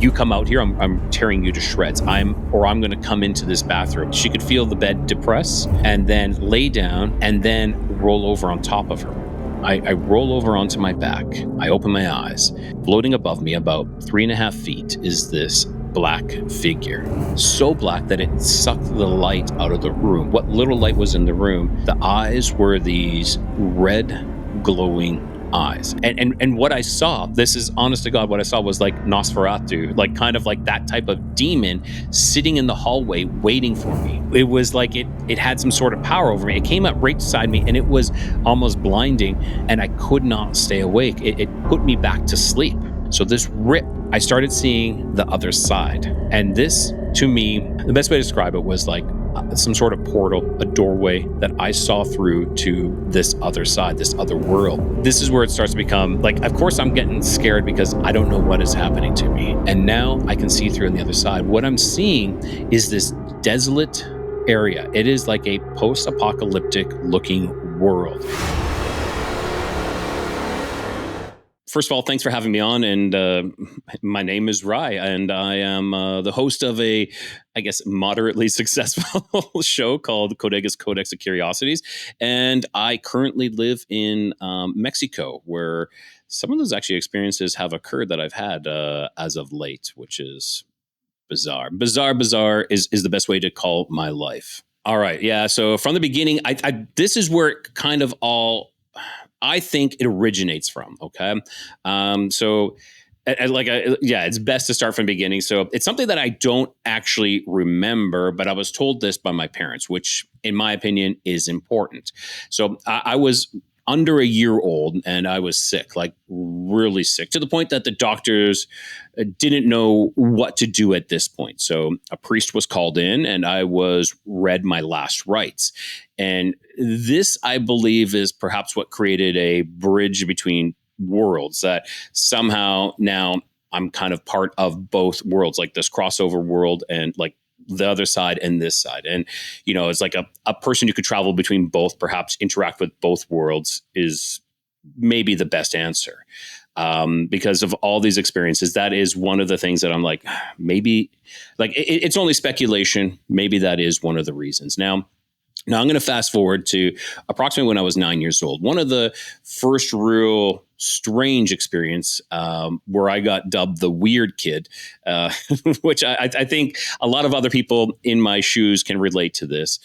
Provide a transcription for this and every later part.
you come out here, I'm tearing you to shreds. I'm going to come into this bathroom. She could feel the bed depress and then lay down and then roll over on top of her. I roll over onto my back. I open my eyes. Floating above me about 3.5 feet is this black figure. So black that it sucked the light out of the room. What little light was in the room, the eyes were these red glowing eyes. And what I saw, this is honest to God, what I saw was like Nosferatu, like kind of like that type of demon sitting in the hallway waiting for me. It was like it had some sort of power over me. It came up right beside me and it was almost blinding and I could not stay awake. It put me back to sleep. So this rip, I started seeing the other side. And this, to me, the best way to describe it was like some sort of portal, a doorway that I saw through to this other side, this other world. This is where it starts to become like, of course I'm getting scared because I don't know what is happening to me. And now I can see through on the other side. What I'm seeing is this desolate area. It is like a post-apocalyptic looking world. First of all, thanks for having me on. And my name is Rai, and I am the host of a, I guess, moderately successful show called Codex of Curiosities. And I currently live in Mexico, where some of those actually experiences have occurred that I've had as of late, which is bizarre. Bizarre is the best way to call my life. All right. Yeah. So from the beginning, this is where it kind of all, I think it originates from. Okay. It's best to start from the beginning. So it's something that I don't actually remember, but I was told this by my parents, which in my opinion is important. So I was under a year old and I was sick, like really sick, to the point that the doctors didn't know what to do at this point. So a priest was called in and I was read my last rites. And this, I believe, is perhaps what created a bridge between worlds, that somehow now I'm kind of part of both worlds, like this crossover world and like the other side and this side. And, you know, it's like a person who could travel between both, perhaps interact with both worlds, is maybe the best answer. Because of all these experiences, that is one of the things that I'm like, maybe, like it's only speculation. Maybe that is one of the reasons. Now I'm going to fast forward to approximately when I was 9 years old. One of the first real strange experience where I got dubbed the weird kid, which I think a lot of other people in my shoes can relate to this.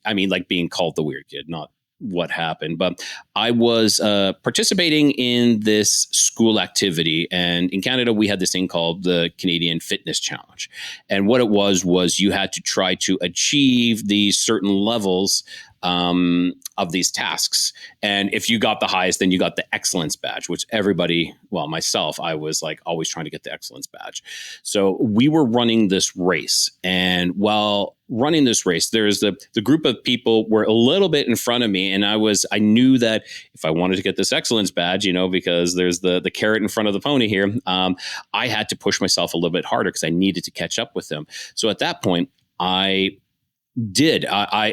Like being called the weird kid, not what happened. But I was participating in this school activity. And in Canada, we had this thing called the Canadian Fitness Challenge. And what it was you had to try to achieve these certain levels of these tasks. And if you got the highest, then you got the excellence badge, which everybody, well, myself, I was like always trying to get the excellence badge. So we were running this race. And while running this race, there's the group of people were a little bit in front of me. And I knew that if I wanted to get this excellence badge, you know, because there's the carrot in front of the pony here, I had to push myself a little bit harder because I needed to catch up with them. So at that point, I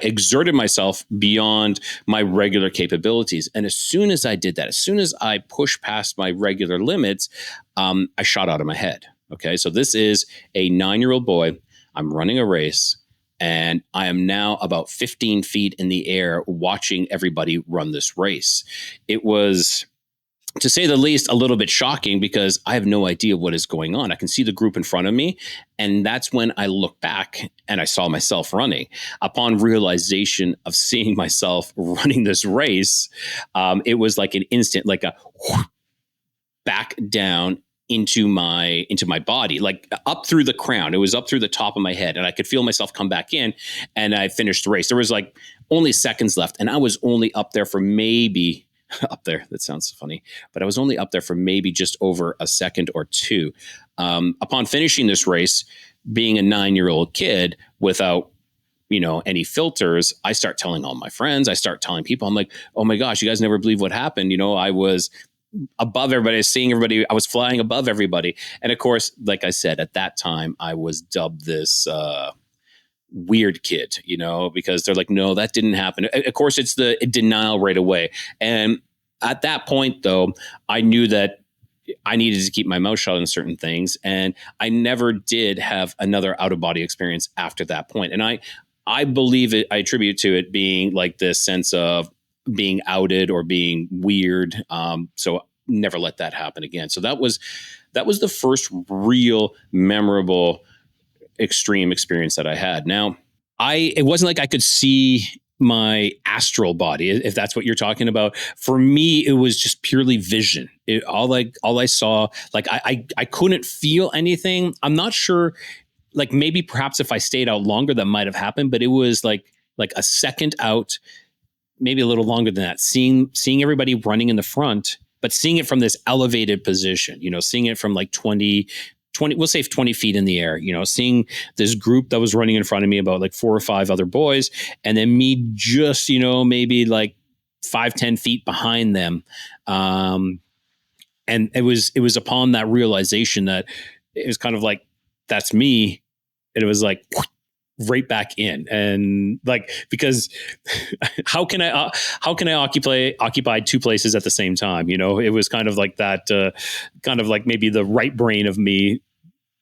exerted myself beyond my regular capabilities. And as soon as I did that, as soon as I pushed past my regular limits, I shot out of my head. Okay. So this is a 9-year-old boy. I'm running a race and I am now about 15 feet in the air watching everybody run this race. It was, to say the least, a little bit shocking because I have no idea what is going on. I can see the group in front of me. And that's when I look back and I saw myself running. Upon realization of seeing myself running this race, it was like an instant, like a back down into my body, like up through the crown. It was up through the top of my head and I could feel myself come back in and I finished the race. There was like only seconds left and I was only up there for maybe up there. That sounds funny, but I was only up there for maybe just over a second or two. Upon finishing this race, being a 9-year-old kid without, you know, any filters, I start telling all my friends, I start telling people, I'm like, oh my gosh, you guys never believe what happened. You know, I was above everybody, I was seeing everybody, I was flying above everybody. And of course, like I said, at that time, I was dubbed this, weird kid, you know, because they're like, no, that didn't happen. Of course, it's the denial right away. And at that point, though, I knew that I needed to keep my mouth shut on certain things. And I never did have another out of body experience after that point. And I believe it, I attribute to it being like this sense of being outed or being weird. So never let that happen again. So that was the first real memorable extreme experience that I had. Now, it wasn't like I could see my astral body, if that's what you're talking about. For me, it was just purely vision. All I saw, like I couldn't feel anything. I'm not sure, like maybe perhaps if I stayed out longer, that might have happened, but it was like a second out, maybe a little longer than that, seeing everybody running in the front, but seeing it from this elevated position, seeing it from like 20, we'll say 20 feet in the air, seeing this group that was running in front of me, about like 4 or 5 other boys. And then me just, maybe like 5-10 feet behind them. And it was upon that realization that it was kind of like, that's me. And it was like right back in. And like, because how can I occupy 2 places at the same time? It was kind of like that, kind of like maybe the right brain of me.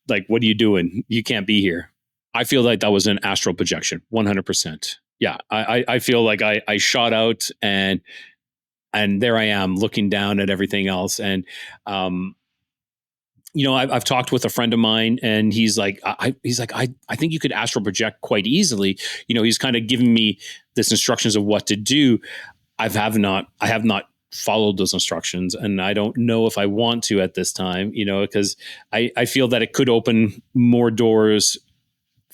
Like, what are you doing? You can't be here. I feel like that was an astral projection. 100%. Yeah. I feel like I shot out and there I am looking down at everything else. And, I've talked with a friend of mine, and he's like, I think you could astral project quite easily. He's kind of giving me this instructions of what to do. I have not followed those instructions, and I don't know if I want to at this time, because I feel that it could open more doors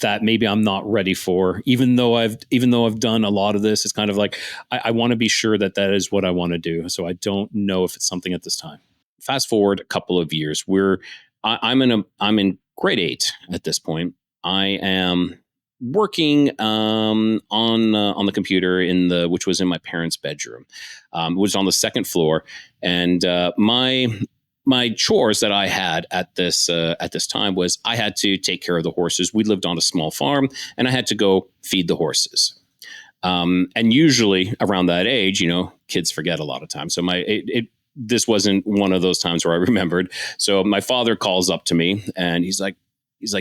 that maybe I'm not ready for. Even though I've done a lot of this, it's kind of like, I want to be sure that is what I want to do. So I don't know if it's something at this time. Fast forward a couple of years, I'm in grade 8 at this point. I am working on the computer which was in my parents' bedroom. It was on the second floor, and my chores that I had at this time was I had to take care of the horses. We lived on a small farm, and I had to go feed the horses. And usually around that age, kids forget a lot of times. So this wasn't one of those times where I remembered. So my father calls up to me, and he's like,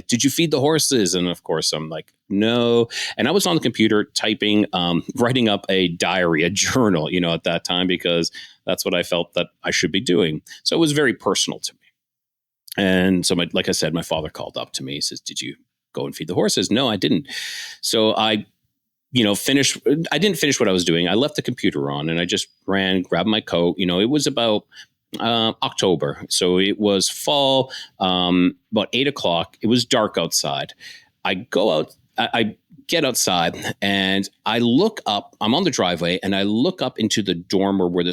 did you feed the horses? And of course I'm like, no. And I was on the computer typing, writing up a diary, a journal, at that time, because that's what I felt that I should be doing. So it was very personal to me. And so like I said, my father called up to me. He says, did you go and feed the horses? No, I didn't. So I didn't finish what I was doing. I left the computer on, and I just ran, grabbed my coat. It was about October. So it was fall, about 8:00. It was dark outside. I go out, I get outside, and I look up. I'm on the driveway, and I look up into the dormer where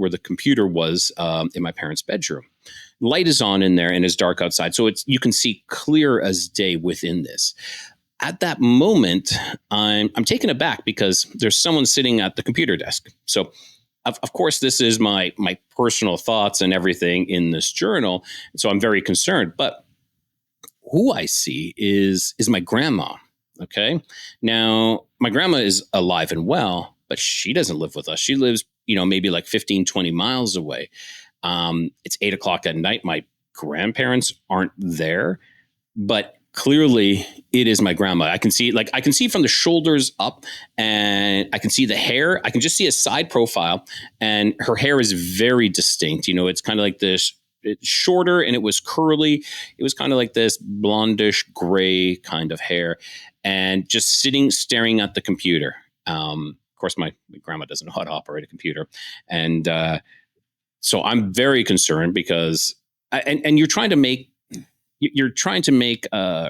the computer was, in my parents' bedroom. Light is on in there, and it's dark outside. So you can see clear as day within this. At that moment, I'm taken aback because there's someone sitting at the computer desk. So, of course, this is my personal thoughts and everything in this journal. So I'm very concerned. But who I see is my grandma. Okay. Now, my grandma is alive and well, but she doesn't live with us. She lives, maybe like 15, 20 miles away. It's 8:00 at night. My grandparents aren't there, but clearly it is my grandma. I can see from the shoulders up, and I can see the hair. I can just see a side profile, and her hair is very distinct. It's kind of like this, it's shorter, and it was curly. It was kind of like this blondish gray kind of hair, and just staring at the computer. Of course, my grandma doesn't know how to operate a computer. And so I'm very concerned because, and you're trying to make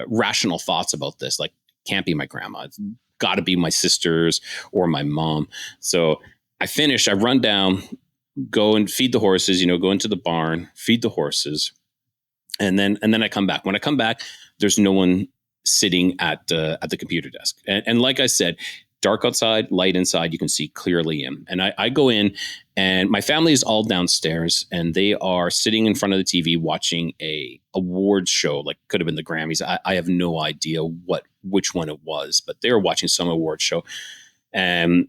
rational thoughts about this. Like, can't be my grandma. It's got to be my sisters or my mom. So I run down, go and feed the horses, go into the barn, feed the horses. And then I come back. When I come back, there's no one sitting at the computer desk. And like I said, dark outside, light inside, you can see clearly in. And I go in, and my family is all downstairs, and they are sitting in front of the TV watching a awards show, like could have been the Grammys. I have no idea which one it was, but they were watching some awards show. And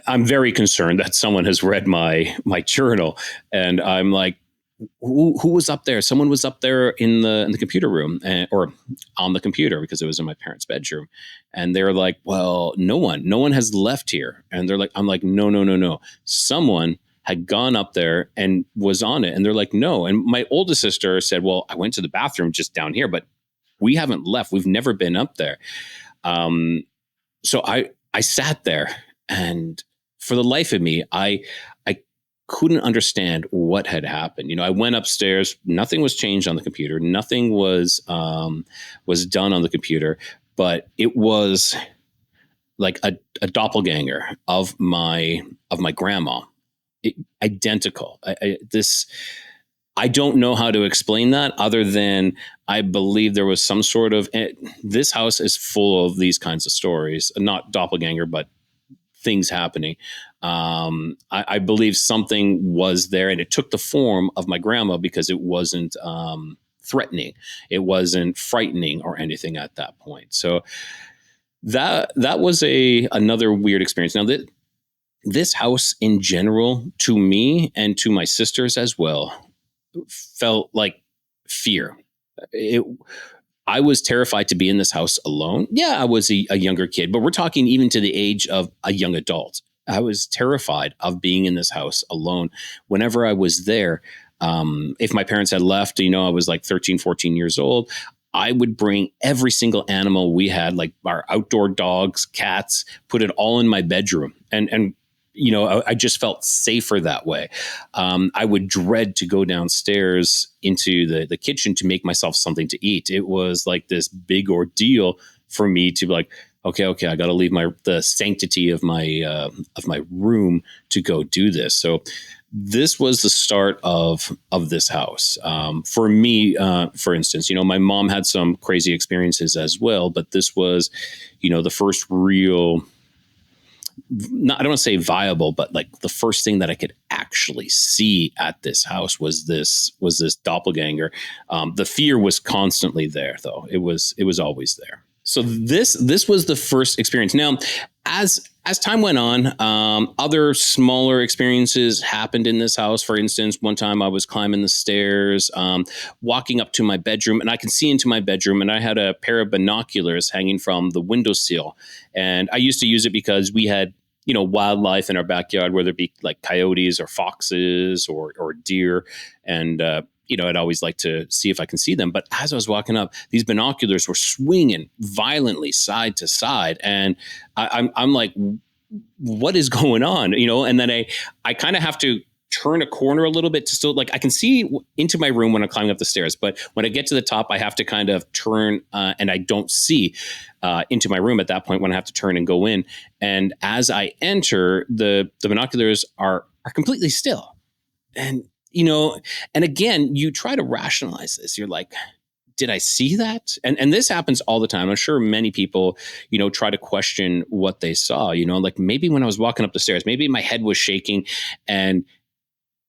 I'm very concerned that someone has read my journal. And I'm like, who was up there? Someone was up there in the computer room, or on the computer, because it was in my parents' bedroom. And they're like, well, no one has left here. And they're like, I'm like, no, no, no, no. Someone had gone up there and was on it. And they're like, no. And my oldest sister said, well, I went to the bathroom just down here, but we haven't left. We've never been up there. So I sat there, and for the life of me, I couldn't understand what had happened. I went upstairs. Nothing was changed on the computer. Nothing was done on the computer, but it was like a doppelganger of my grandma, identical. I don't know how to explain that, other than I believe there was some sort of. This house is full of these kinds of stories, not doppelganger, but things happening. I believe something was there, and it took the form of my grandma, because it wasn't threatening, it wasn't frightening or anything at that point. So that was another weird experience. Now, this house in general, to me and to my sisters as well, felt like fear. I was terrified to be in this house alone. Yeah, I was a younger kid, but we're talking even to the age of a young adult. I was terrified of being in this house alone. Whenever I was there, if my parents had left, I was like 13, 14 years old, I would bring every single animal we had, like our outdoor dogs, cats, put it all in my bedroom. And I just felt safer that way. I would dread to go downstairs into the kitchen to make myself something to eat. It was like this big ordeal for me to be like, okay, I got to leave the sanctity of my room to go do this. So this was the start of this house. For me, for instance, my mom had some crazy experiences as well, but this was, the first real, I don't want to say viable, but like the first thing that I could actually see at this house was this doppelganger. The fear was constantly there, though. It was always there. So this was the first experience. Now, as time went on, other smaller experiences happened in this house. For instance, one time I was climbing the stairs, walking up to my bedroom, and I could see into my bedroom, and I had a pair of binoculars hanging from the windowsill. And I used to use it because we had, wildlife in our backyard, whether it be like coyotes or foxes or deer. And, I'd always like to see if I can see them. But as I was walking up, these binoculars were swinging violently side to side. And I'm like, what is going on? And then I kind of have to turn a corner a little bit to still, like, I can see into my room when I'm climbing up the stairs. But when I get to the top, I have to kind of turn and I don't see into my room at that point when I have to turn and go in. And as I enter, the binoculars are completely still. And and again, you try to rationalize this. You're like, did I see that? And this happens all the time. I'm sure many people, try to question what they saw, like maybe when I was walking up the stairs, maybe my head was shaking and,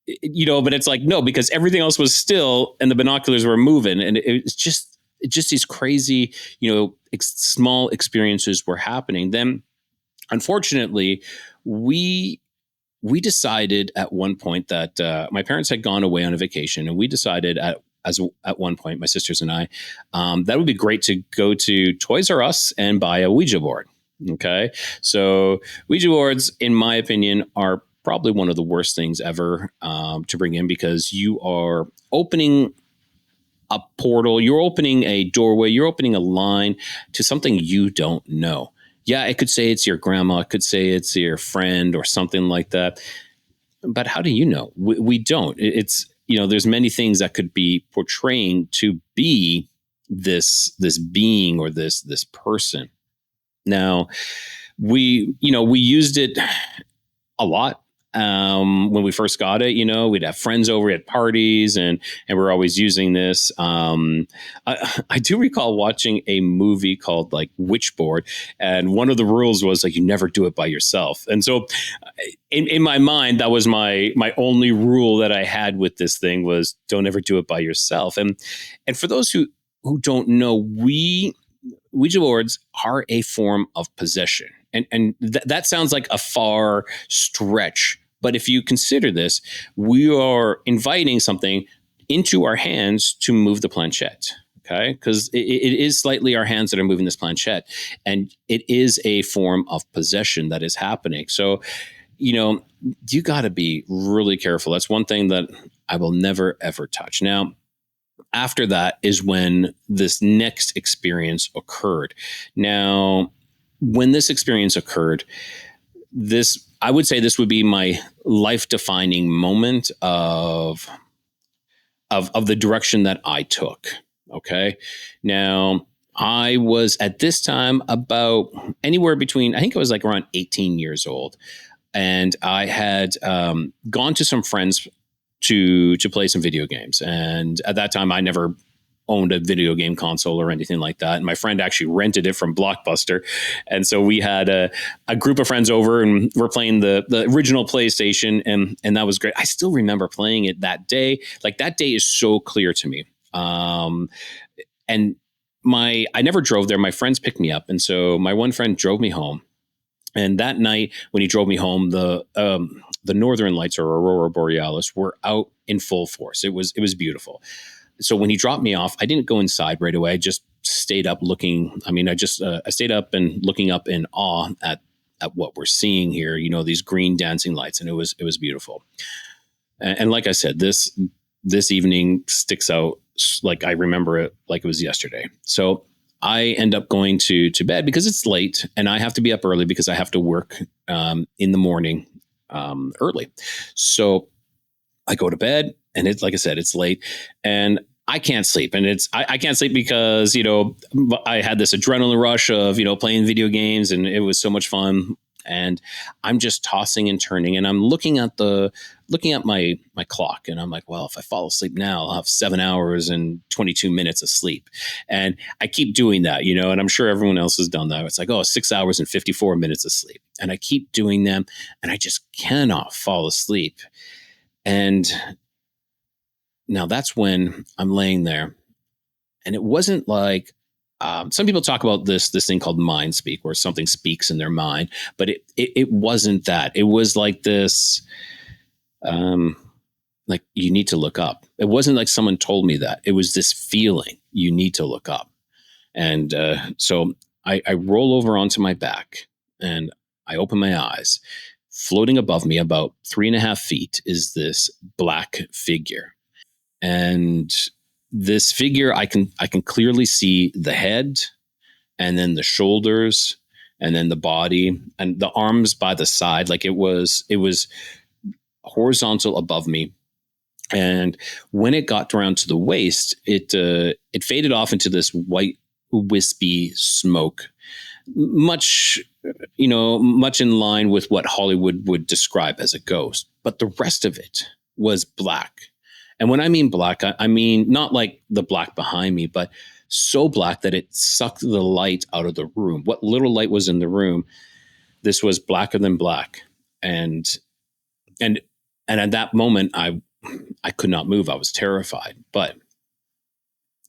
but it's like, no, because everything else was still and the binoculars were moving. And it's just these crazy, small experiences were happening. Then, unfortunately, we decided at one point that my parents had gone away on a vacation, and we decided at one point, my sisters and I, that would be great to go to Toys R Us and buy a Ouija board. Okay. So Ouija boards, in my opinion, are probably one of the worst things ever to bring in, because you are opening a portal, you're opening a doorway, you're opening a line to something you don't know. Yeah, it could say it's your grandma, it could say it's your friend or something like that. But how do you know? We don't. It's, there's many things that could be portraying to be this being or this person. Now, we used it a lot. When we first got it, we'd have friends over at parties and we're always using this. I do recall watching a movie called like Witchboard, and one of the rules was like, you never do it by yourself. And so in my mind, that was my only rule that I had with this thing was don't ever do it by yourself. And for those who don't know, Ouija boards are a form of possession. And that sounds like a far stretch. But if you consider this, we are inviting something into our hands to move the planchette. Okay, because it is slightly our hands that are moving this planchette, and it is a form of possession that is happening. So, you got to be really careful. That's one thing that I will never ever touch. Now, after that is when this next experience occurred. Now, when this experience occurred, I would say this would be my life-defining moment of the direction that I took. Okay. Now, I was at this time about anywhere between, I think I was like around 18 years old. And I had gone to some friends to play some video games. And at that time, I never owned a video game console or anything like that. And my friend actually rented it from Blockbuster. And so we had a group of friends over and we're playing the original PlayStation. And that was great. I still remember playing it that day. Like that day is so clear to me. And I never drove there. My friends picked me up. And so my one friend drove me home. And that night when he drove me home, the Northern Lights or Aurora Borealis were out in full force. It was beautiful. So when he dropped me off, I didn't go inside right away. I just stayed up looking. I mean, I stayed up and looking up in awe at what we're seeing here, these green dancing lights. And it was beautiful. And like I said, this evening sticks out like I remember it like it was yesterday. So I end up going to bed because it's late and I have to be up early because I have to work in the morning early. So I go to bed and it's like I said, it's late and I can't sleep. And I can't sleep because, I had this adrenaline rush of, playing video games and it was so much fun. And I'm just tossing and turning and I'm looking at my clock and I'm like, well, if I fall asleep now, I'll have 7 hours and 22 minutes of sleep. And I keep doing that, and I'm sure everyone else has done that. It's like, 6 hours and 54 minutes of sleep. And I keep doing them and I just cannot fall asleep. And now that's when I'm laying there and it wasn't like, some people talk about this thing called mind speak, where something speaks in their mind, but it wasn't that. It was like this, like you need to look up. It wasn't like someone told me that. It was this feeling you need to look up. And so I roll over onto my back and I open my eyes. Floating above me about 3.5 feet is this black figure. And this figure, I can clearly see the head and then the shoulders and then the body and the arms by the side. Like it was horizontal above me. And when it got around to the waist, it faded off into this white wispy smoke, much in line with what Hollywood would describe as a ghost. But the rest of it was black. And when I mean black, I mean not like the black behind me, but so black that it sucked the light out of the room. What little light was in the room, this was blacker than black. And at that moment, I could not move. I was terrified. But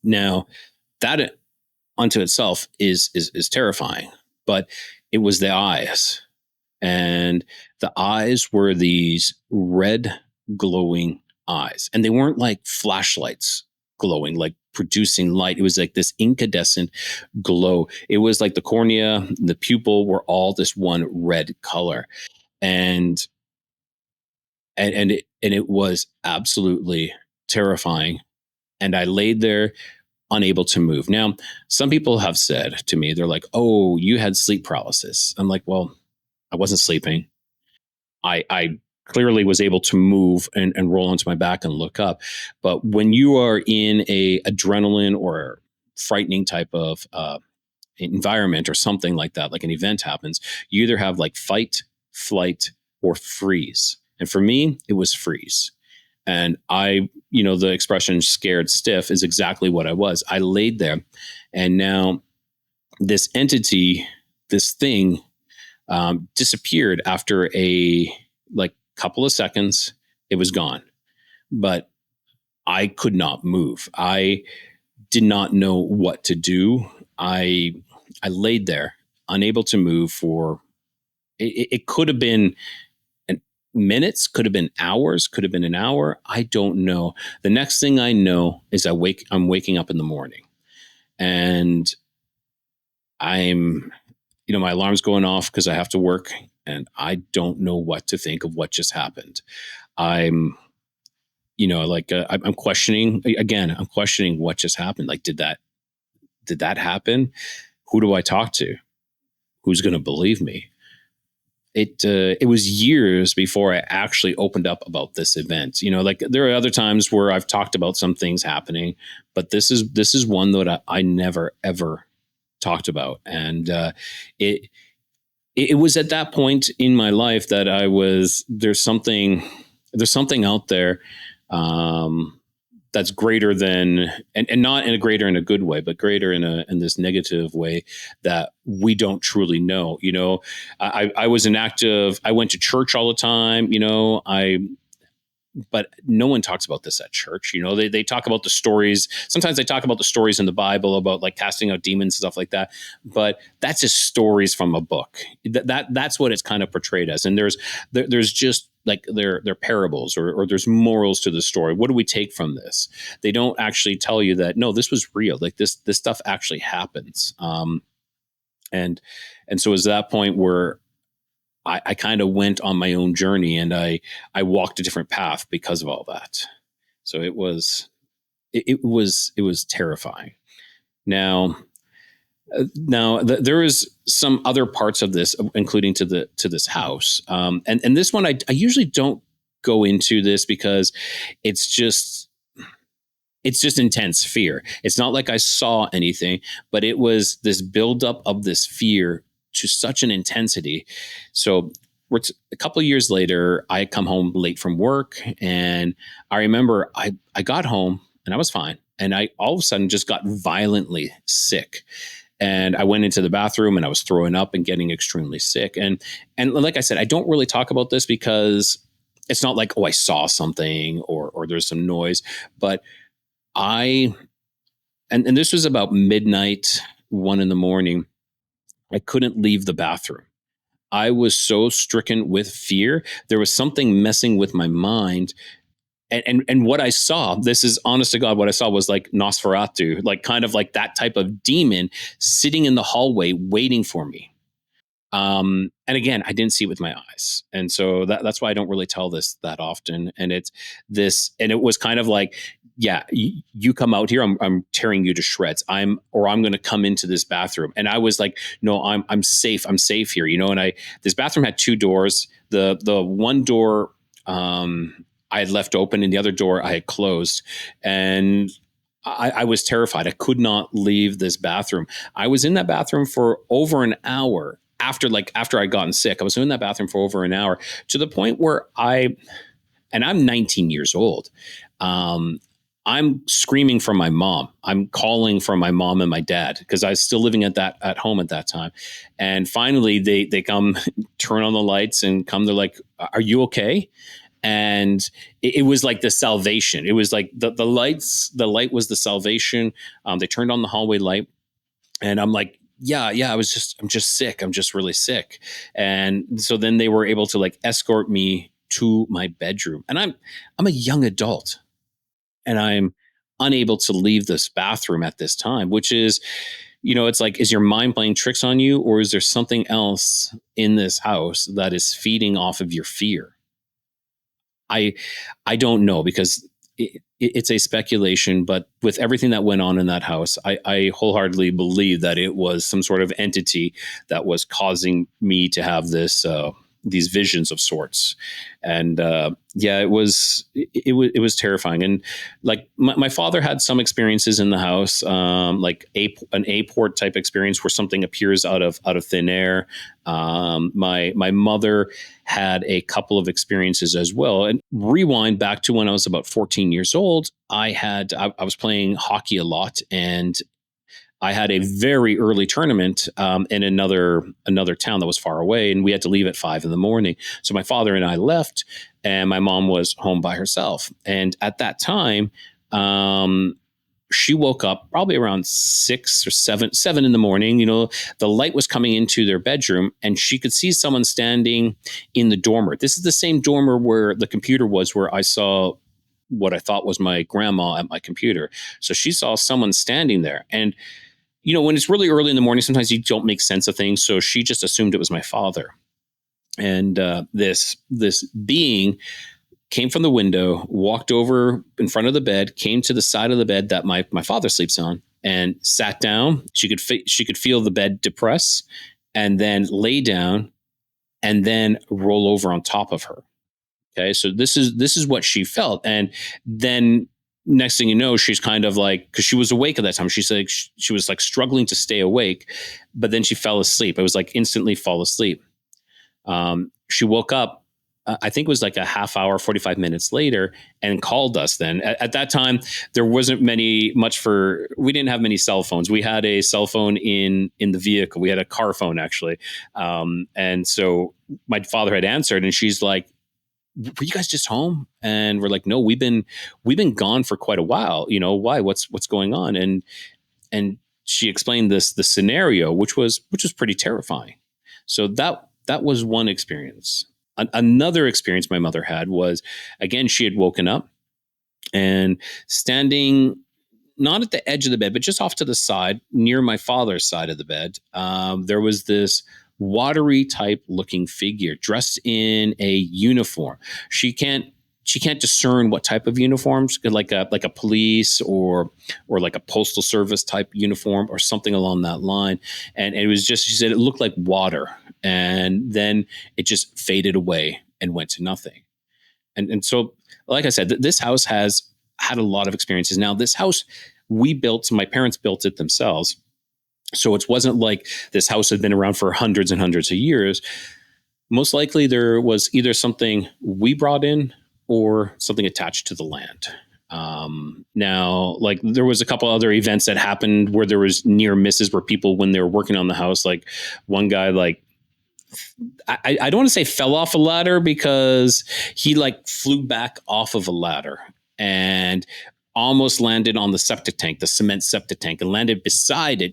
now that unto itself is terrifying. But it was the eyes, and the eyes were these red glowing eyes, and they weren't like flashlights glowing, like producing light. It was like this incandescent glow. It was like the cornea, the pupil were all this one red color, and it was absolutely terrifying. And I laid there unable to move. Now, some people have said to me, they're like, "Oh, you had sleep paralysis." I'm like, "Well, I wasn't sleeping. I clearly was able to move and roll onto my back and look up. But when you are in a adrenaline or frightening type of environment or something like that, like an event happens, you either have like fight, flight, or freeze. And for me, it was freeze. And the expression scared stiff is exactly what I was. I laid there, and now this entity, this thing, disappeared after a couple of seconds. It was gone, but I could not move. I did not know what to do. I laid there, unable to move for. It could have been minutes, could have been hours, could have been an hour. I don't know. The next thing I know is I'm waking up in the morning, and I'm, my alarm's going off because I have to work, and I don't know what to think of what just happened. I'm, I'm questioning again. I'm questioning what just happened. Like, did that happen? Who do I talk to? Who's going to believe me? It was years before I actually opened up about this event. Like, there are other times where I've talked about some things happening, but this is one that I never ever talked about. And it was at that point in my life that there's something out there, that's greater than, and not in a greater in a good way, but greater in this negative way that we don't truly know. I was I went to church all the time, but no one talks about this at church. They talk about the stories. Sometimes they talk about the stories in the Bible about like casting out demons and stuff like that. But that's just stories from a book. That's what it's kind of portrayed as. And there's just like they're parables, or there's morals to the story. What do we take from this? They don't actually tell you that, no, this was real. Like this stuff actually happens. And so it's that point where I kind of went on my own journey, and I walked a different path because of all that. So it was terrifying. Now there is some other parts of this, including to this house. And this one, I usually don't go into this because it's just intense fear. It's not like I saw anything, but it was this buildup of this fear to such an intensity. So a couple of years later, I come home late from work, and I remember I got home and I was fine. And I all of a sudden just got violently sick. And I went into the bathroom and I was throwing up and getting extremely sick. And like I said, I don't really talk about this because it's not like, oh, I saw something or there's some noise, but and this was about midnight, 1 a.m. I couldn't leave the bathroom. I was so stricken with fear. There was something messing with my mind. And what I saw, this is honest to God, what I saw was like Nosferatu, like kind of like that type of demon sitting in the hallway waiting for me. And again, I didn't see it with my eyes. And so that's why I don't really tell this that often. And it was kind of like, yeah, you come out here, I'm tearing you to shreds. I'm going to come into this bathroom. And I was like, no, I'm safe. I'm safe here. And this bathroom had 2 doors. The one door, I had left open, and the other door I had closed. And I was terrified. I could not leave this bathroom. I was in that bathroom for over an hour after I'd gotten sick. I was in that bathroom for over an hour, to the point where I'm 19 years old. I'm screaming for my mom. I'm calling for my mom and my dad because I was still living at home at that time. And finally they come, turn on the lights and come. They're like, "Are you okay?" And it was like the salvation. It was like the light was the salvation. They turned on the hallway light, and I'm like, yeah, I'm just sick. I'm just really sick. And so then they were able to like escort me to my bedroom, and I'm a young adult, and I'm unable to leave this bathroom at this time, which is, it's like, is your mind playing tricks on you, or is there something else in this house that is feeding off of your fear? I don't know, because it's a speculation, but with everything that went on in that house, I wholeheartedly believe that it was some sort of entity that was causing me to have these visions of sorts. And it was terrifying. And like my father had some experiences in the house, like an A-port type experience where something appears out of thin air. My mother had a couple of experiences as well. And rewind back to when I was about 14 years old, I was playing hockey a lot, and I had a very early tournament in another town that was far away, and we had to leave at 5 a.m. So my father and I left, and my mom was home by herself. And at that time, she woke up probably around 6 or 7 in the morning. The light was coming into their bedroom, and she could see someone standing in the dormer. This is the same dormer where the computer was, where I saw what I thought was my grandma at my computer. So she saw someone standing there. And, when it's really early in the morning, sometimes you don't make sense of things. So she just assumed it was my father. And this being came from the window, walked over in front of the bed, came to the side of the bed that my father sleeps on, and sat down. She could feel the bed depress, and then lay down, and then roll over on top of her. Okay, so this is what she felt, and then next thing you know, she's kind of like, because she was awake at that time. She said she was like struggling to stay awake, but then she fell asleep. It was like instantly fall asleep. She woke up, I think it was like a half hour, 45 minutes later, and called us then. At that time, there wasn't we didn't have many cell phones. We had a cell phone in the vehicle. We had a car phone, actually. And so my father had answered, and she's like, "Were you guys just home?" And we're like, "No, we've been gone for quite a while. Why? What's going on?" And she explained the scenario, which was pretty terrifying. So that was one experience. Another experience my mother had was, again, she had woken up and standing not at the edge of the bed, but just off to the side near my father's side of the bed. There was this watery type looking figure dressed in a uniform. She can't discern what type of uniforms, like a police or like a postal service type uniform or something along that line. And it was just, she said it looked like water, and then it just faded away and went to nothing. And so, like I said, this house has had a lot of experiences. Now, this house my parents built it themselves. So it wasn't like this house had been around for hundreds and hundreds of years. Most likely there was either something we brought in or something attached to the land. Now, like, there was a couple other events that happened where there was near misses, where people, when they were working on the house, like one guy, like, I don't want to say fell off a ladder, because he like flew back off of a ladder and almost landed on the septic tank, the cement septic tank, and landed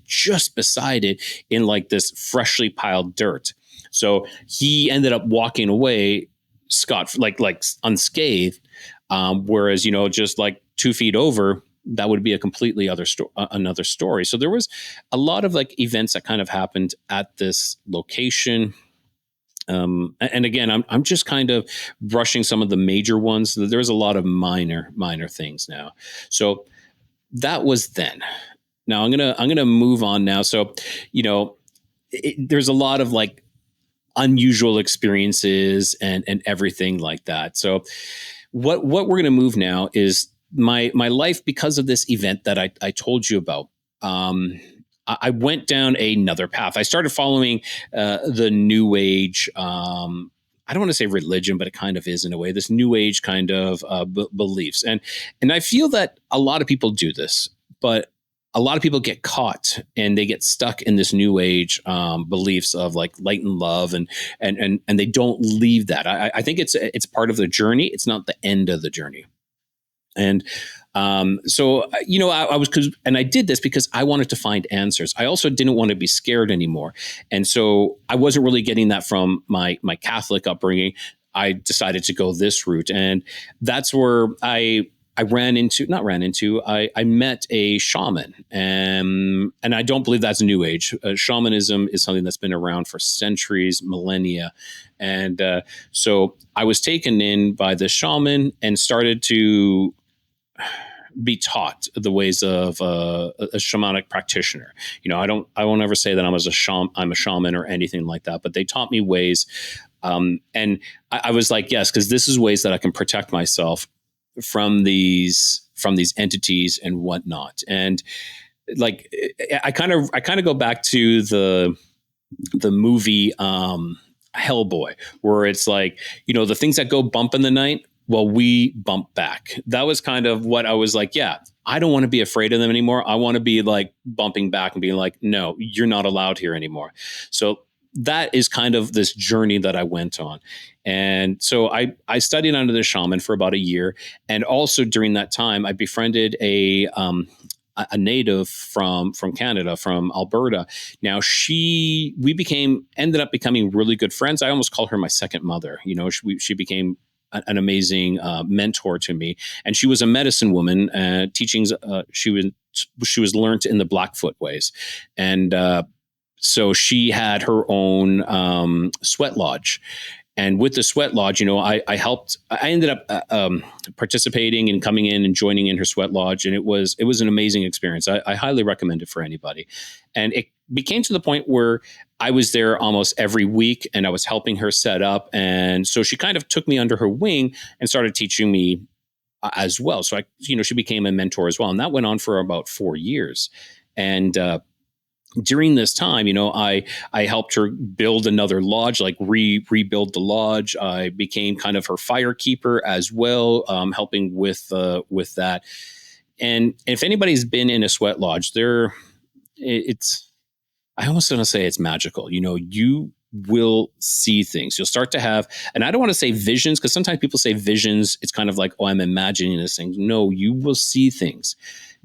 just beside it in like this freshly piled dirt. So he ended up walking away like unscathed. Whereas, just like 2 feet over, that would be a completely another story. So there was a lot of like events that kind of happened at this location. And again, I'm just kind of brushing some of the major ones. There's a lot of minor things now. So that was then. Now I'm gonna move on now. So, there's a lot of like unusual experiences and everything like that. So what we're gonna move now is my life, because of this event that I told you about. I went down another path. I started following the New Age. I don't want to say religion, but it kind of is in a way. This New Age kind of beliefs, and I feel that a lot of people do this, but a lot of people get caught and they get stuck in this New Age beliefs of like light and love, and they don't leave that. I think it's part of the journey. It's not the end of the journey. And so, I was, and I did this because I wanted to find answers. I also didn't want to be scared anymore. And so I wasn't really getting that from my Catholic upbringing. I decided to go this route. And that's where I met a shaman. And I don't believe that's New Age. Shamanism is something that's been around for centuries, millennia. And so I was taken in by the shaman and started to be taught the ways of a shamanic practitioner. I won't ever say that I'm a shaman or anything like that, but they taught me ways. And I was like, yes, because this is ways that I can protect myself from these entities and whatnot. And like, I kind of go back to the movie Hellboy, where it's like, the things that go bump in the night, well, we bump back. That was kind of what I was like, yeah, I don't want to be afraid of them anymore. I want to be like bumping back and being like, no, you're not allowed here anymore. So that is kind of this journey that I went on. And so I studied under the shaman for about a year. And also during that time, I befriended a a native from Canada, from Alberta. Now ended up becoming really good friends. I almost call her my second mother. She became an amazing mentor to me, and she was a medicine woman. Teachings she was learned in the Blackfoot ways, and so she had her own sweat lodge. And with the sweat lodge, I helped. I ended up participating and coming in and joining in her sweat lodge, and it was an amazing experience. I highly recommend it for anybody. And it became to the point where I was there almost every week, and I was helping her set up. And so she kind of took me under her wing and started teaching me as well. So she became a mentor as well, and that went on for about 4 years. And during this time, I helped her build another lodge, like rebuild the lodge. I became kind of her fire keeper as well, helping with that. And if anybody's been in a sweat lodge, I almost want to say it's magical. You will see things. You'll start to have, and I don't want to say visions, because sometimes people say visions. It's kind of like, oh, I'm imagining this thing. No, you will see things.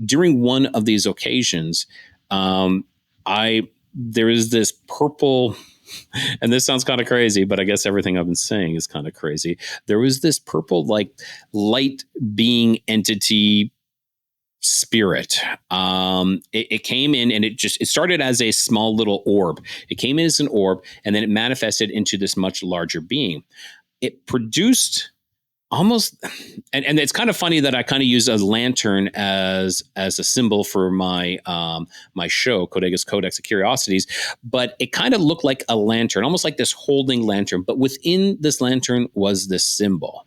During one of these occasions, there is this purple, and this sounds kind of crazy, but I guess everything I've been saying is kind of crazy. There was this purple, like, light being entity spirit. It came in, and it started as a small little orb. It came in as an orb, and then it manifested into this much larger being. It produced almost, and it's kind of funny that I kind of use a lantern as a symbol for my my show, Codex of Curiosities, but it kind of looked like a lantern, almost like this holding lantern, but within this lantern was this symbol.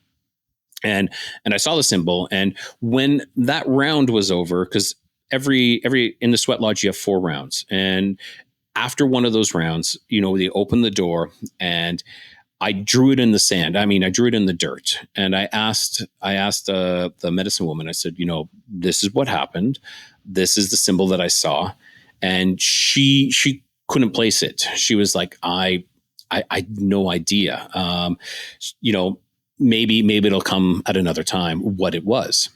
And I saw the symbol, and when that round was over, because every in the sweat lodge you have 4 rounds, and after one of those rounds, they opened the door, and I drew it in the sand. I mean, I drew it in the dirt, and I asked the medicine woman. I said, this is what happened. This is the symbol that I saw, and she couldn't place it. She was like, I had no idea. Maybe it'll come at another time what it was.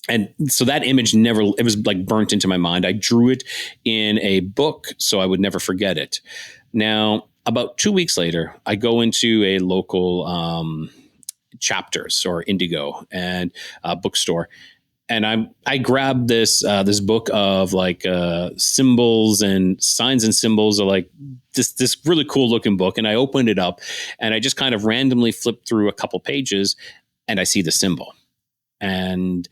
And so that image it was like burnt into my mind. I drew it in a book so I would never forget it. Now, about 2 weeks later, I go into a local Chapters or Indigo and bookstore, and I grabbed this book of like symbols and signs and symbols, of like this really cool looking book, and I opened it up, and I just kind of randomly flipped through a couple pages, and I see the symbol, and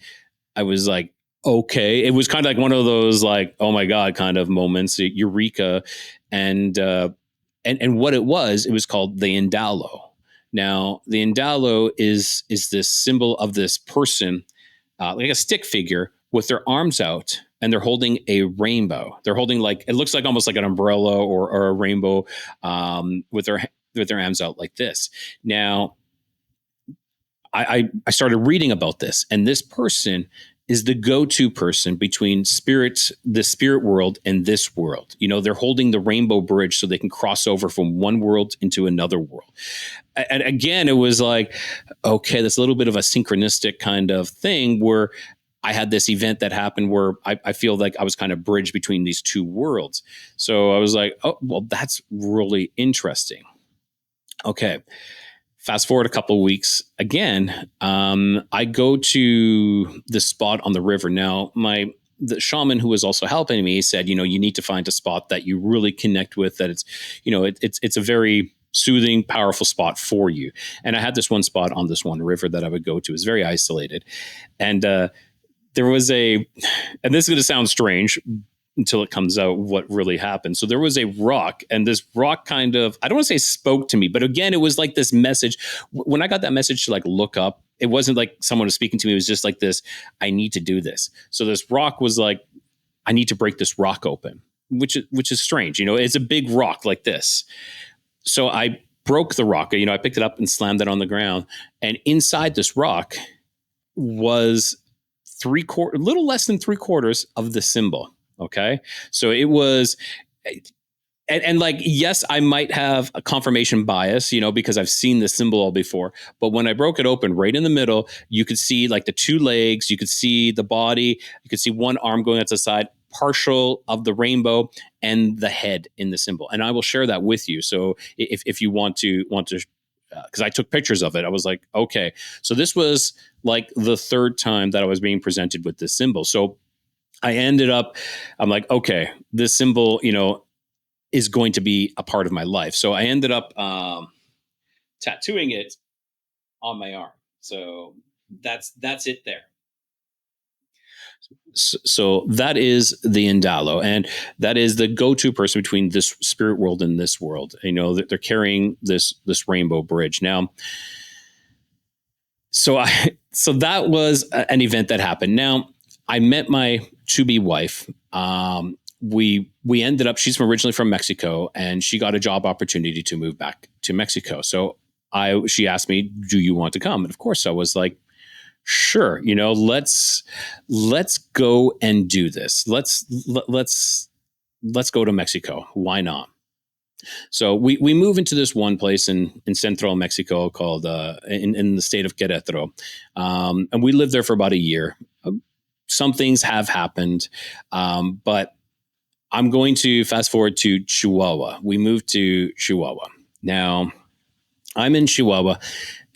I was like, okay. It was kind of like one of those like, oh my God kind of moments, eureka, and what it was called the Indalo. Now, the Indalo is this symbol of this person, like a stick figure with their arms out, and they're holding a rainbow. They're holding, like, it looks like almost like an umbrella or a rainbow, with their arms out like this. Now, I started reading about this, and this person is the go-to person between the spirit world and this world. They're holding the rainbow bridge so they can cross over from one world into another world. And again, it was like, okay, that's a little bit of a synchronistic kind of thing where I had this event that happened where I feel like I was kind of bridged between these two worlds. So I was like, oh, well, that's really interesting. Okay. Fast forward a couple of weeks again, I go to the spot on the river. Now, the shaman who was also helping me said, you need to find a spot that you really connect with, that it's a very soothing, powerful spot for you. And I had this one spot on this one river that I would go to. It's very isolated. And there was and this is going to sound strange until it comes out what really happened. So there was a rock, and this rock kind of, I don't want to say spoke to me, but again, it was like this message. When I got that message to like look up, it wasn't like someone was speaking to me. It was just like this, I need to do this. So this rock was like, I need to break this rock open, which is strange. It's a big rock like this. So I broke the rock, I picked it up and slammed it on the ground. And inside this rock was a little less than 3/4 of the symbol. Okay. So it was and like, yes, I might have a confirmation bias, because I've seen this symbol all before. But when I broke it open, right in the middle, you could see like the two legs, you could see the body, you could see one arm going out to the side, partial of the rainbow, and the head in the symbol. And I will share that with you. So if you want to, because I took pictures of it, I was like, okay. So this was like the third time that I was being presented with this symbol. So I'm like, okay, this symbol, is going to be a part of my life. So I ended up tattooing it on my arm. So that's it there. So that is the Indalo, and that is the go-to person between this spirit world and this world. They're carrying this rainbow bridge now. So that was an event that happened. Now I met my to-be wife. We ended up, she's originally from Mexico, and she got a job opportunity to move back to Mexico. So she asked me, do you want to come? And of course I was like, sure, let's go and do this. Let's go to Mexico. Why not? So we move into this one place in central Mexico called in the state of Querétaro, and we lived there for about a year. Some things have happened, but I'm going to fast forward to Chihuahua. We moved to Chihuahua. Now, I'm in Chihuahua,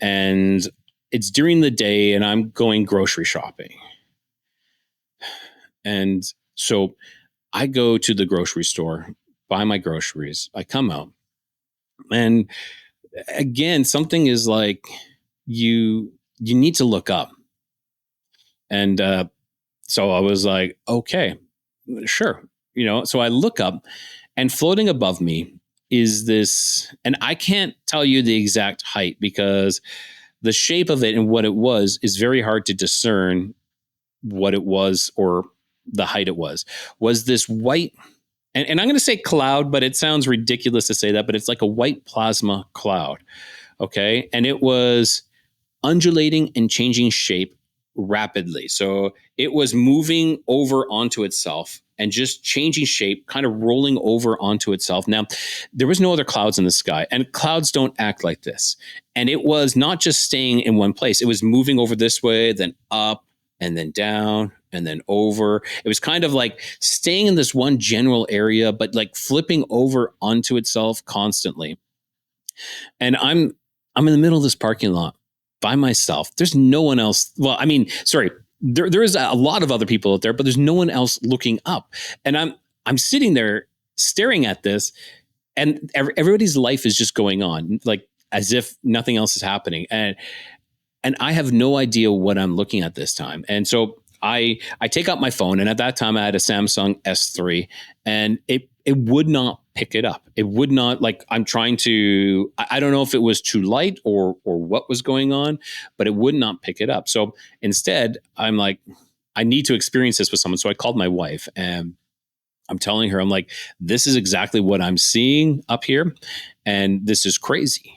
and it's during the day, and I'm going grocery shopping. And so I go to the grocery store, buy my groceries. I come out, and again, something is like, you need to look up. And so I was like, okay, sure. So I look up, and floating above me is this, and I can't tell you the exact height because the shape of it and what it was is very hard to discern what it was or the height it was this white, and I'm going to say cloud, but it sounds ridiculous to say that, but it's like a white plasma cloud. Okay. And it was undulating and changing shape rapidly. So it was moving over onto itself and just changing shape, kind of rolling over onto itself. Now, there was no other clouds in the sky, and clouds don't act like this. And it was not just staying in one place. It was moving over this way, then up, and then down, and then over. It was kind of like staying in this one general area, but like flipping over onto itself constantly. And I'm in the middle of this parking lot by myself. There's no one else. Well, I mean, sorry, there is a lot of other people out there, but there's no one else looking up. And I'm sitting there staring at this, and everybody's life is just going on, like as if nothing else is happening. And I have no idea what I'm looking at this time. And so I take out my phone, and at that time I had a Samsung S3, and it would not pick it up. It would not, like, I'm trying to, I don't know if it was too light or what was going on, but it would not pick it up. So instead, I'm like, I need to experience this with someone. So I called my wife, and I'm telling her, I'm like, this is exactly what I'm seeing up here, and this is crazy.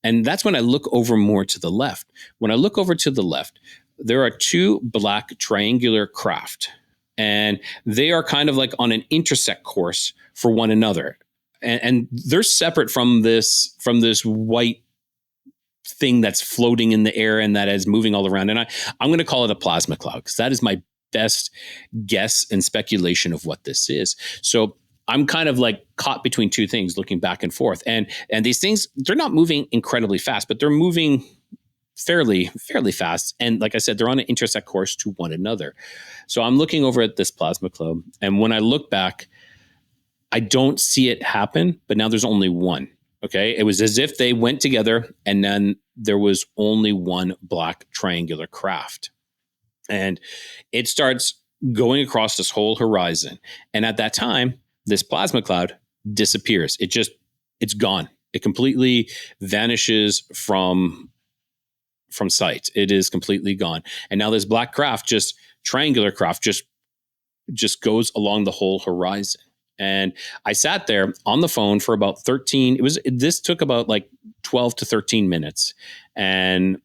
And that's when I look over more to the left. When I look over to the left, there are two black triangular craft, and they are kind of like on an intersect course for one another. And they're separate from this white thing that's floating in the air and that is moving all around. And I'm going to call it a plasma cloud, because that is my best guess and speculation of what this is. So I'm kind of like caught between two things, looking back and forth. And these things, they're not moving incredibly fast, but they're moving fairly fast. And like I said, they're on an intersect course to one another. So I'm looking over at this plasma cloud, and when I look back, I don't see it happen, but now there's only one. Okay. It was as if they went together, and then there was only one black triangular craft. And it starts going across this whole horizon. And at that time, this plasma cloud disappears. It's gone. It completely vanishes from sight. It is completely gone. And now this black craft, triangular craft, just goes along the whole horizon. And I sat there on the phone for about 13. This took about like 12 to 13 minutes. And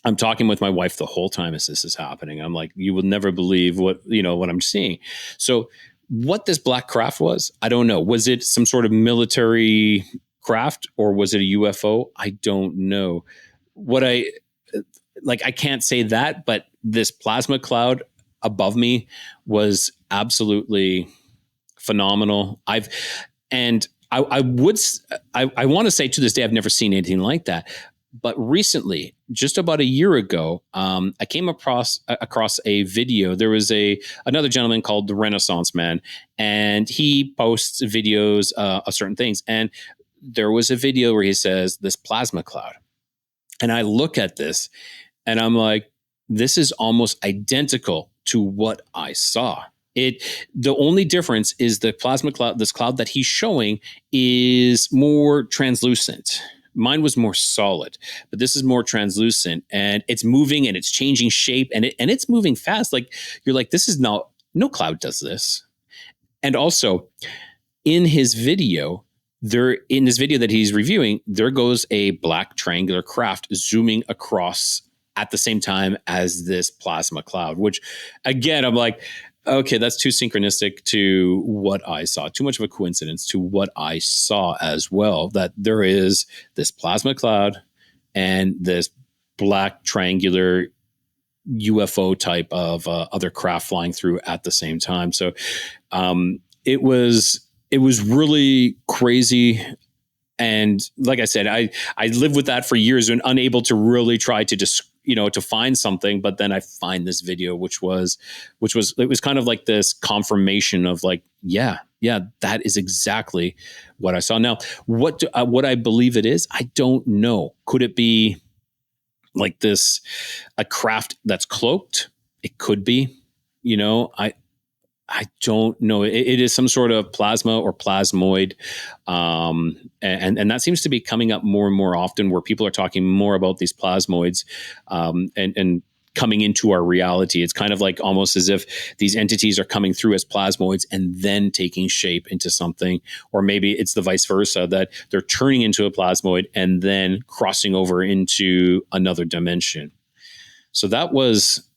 I'm talking with my wife the whole time as this is happening. I'm like, you will never believe what I'm seeing. So What this black craft was, I don't know. Was it some sort of military craft or was it a UFO? I don't know. What I can't say that, but this plasma cloud above me was absolutely phenomenal. I want to say to this day, I've never seen anything like that. But recently, just about a year ago, I came across a video. There was another gentleman called the Renaissance Man, and he posts videos of certain things. And there was a video where he says this plasma cloud, and I look at this, and I'm like, this is almost identical to what I saw. The only difference is the plasma cloud, this cloud that he's showing, is more translucent. Mine was more solid, but this is more translucent, and it's moving and it's changing shape, and it's moving fast. Like, you're like, this is not, no cloud does this. And also in his video, in this video that he's reviewing, there goes a black triangular craft zooming across at the same time as this plasma cloud, which again, I'm like, okay, that's too synchronistic to what I saw. Too much of a coincidence to what I saw as well, that there is this plasma cloud and this black triangular UFO type of other craft flying through at the same time. So it was really crazy. And like I said, I lived with that for years and unable to really try to to find something. But then I find this video, which was kind of like this confirmation of like, yeah, that is exactly what I saw. Now, what I believe it is, I don't know. Could it be like a craft that's cloaked? It could be, I don't know. It is some sort of plasma or plasmoid. And that seems to be coming up more and more often, where people are talking more about these plasmoids and coming into our reality. It's kind of like almost as if these entities are coming through as plasmoids and then taking shape into something. Or maybe it's the vice versa, that they're turning into a plasmoid and then crossing over into another dimension. So that was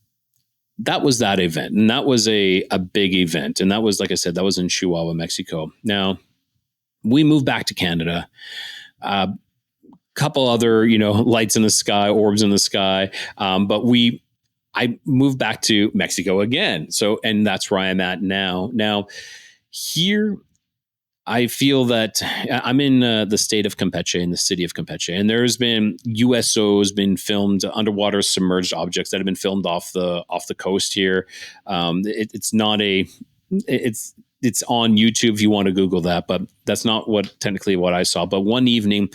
that event. And that was a big event. And that was, like I said, that was in Chihuahua, Mexico. Now, we moved back to Canada. A couple other, lights in the sky, orbs in the sky. But I moved back to Mexico again. So, and that's where I'm at now. Now, here, I feel that I'm in the state of Campeche, in the city of Campeche, and there's been USOs been filmed, underwater submerged objects that have been filmed off the coast here. It's not it's on YouTube if you want to Google that, but that's not technically what I saw. But one evening,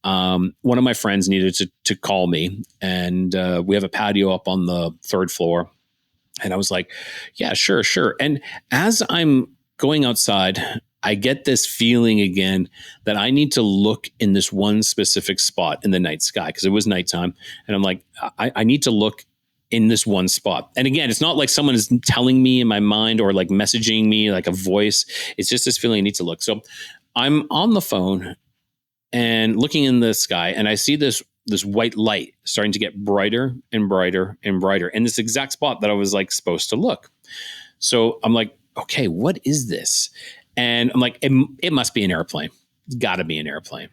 one of my friends needed to call me, and we have a patio up on the third floor, and I was like, yeah, sure. And as I'm going outside, I get this feeling again that I need to look in this one specific spot in the night sky, because it was nighttime. And I'm like, I need to look in this one spot. And again, it's not like someone is telling me in my mind or like messaging me like a voice. It's just this feeling I need to look. So I'm on the phone and looking in the sky, and I see this white light starting to get brighter and brighter and brighter in this exact spot that I was like supposed to look. So I'm like, okay, what is this? And I'm like, it must be an airplane. It's got to be an airplane.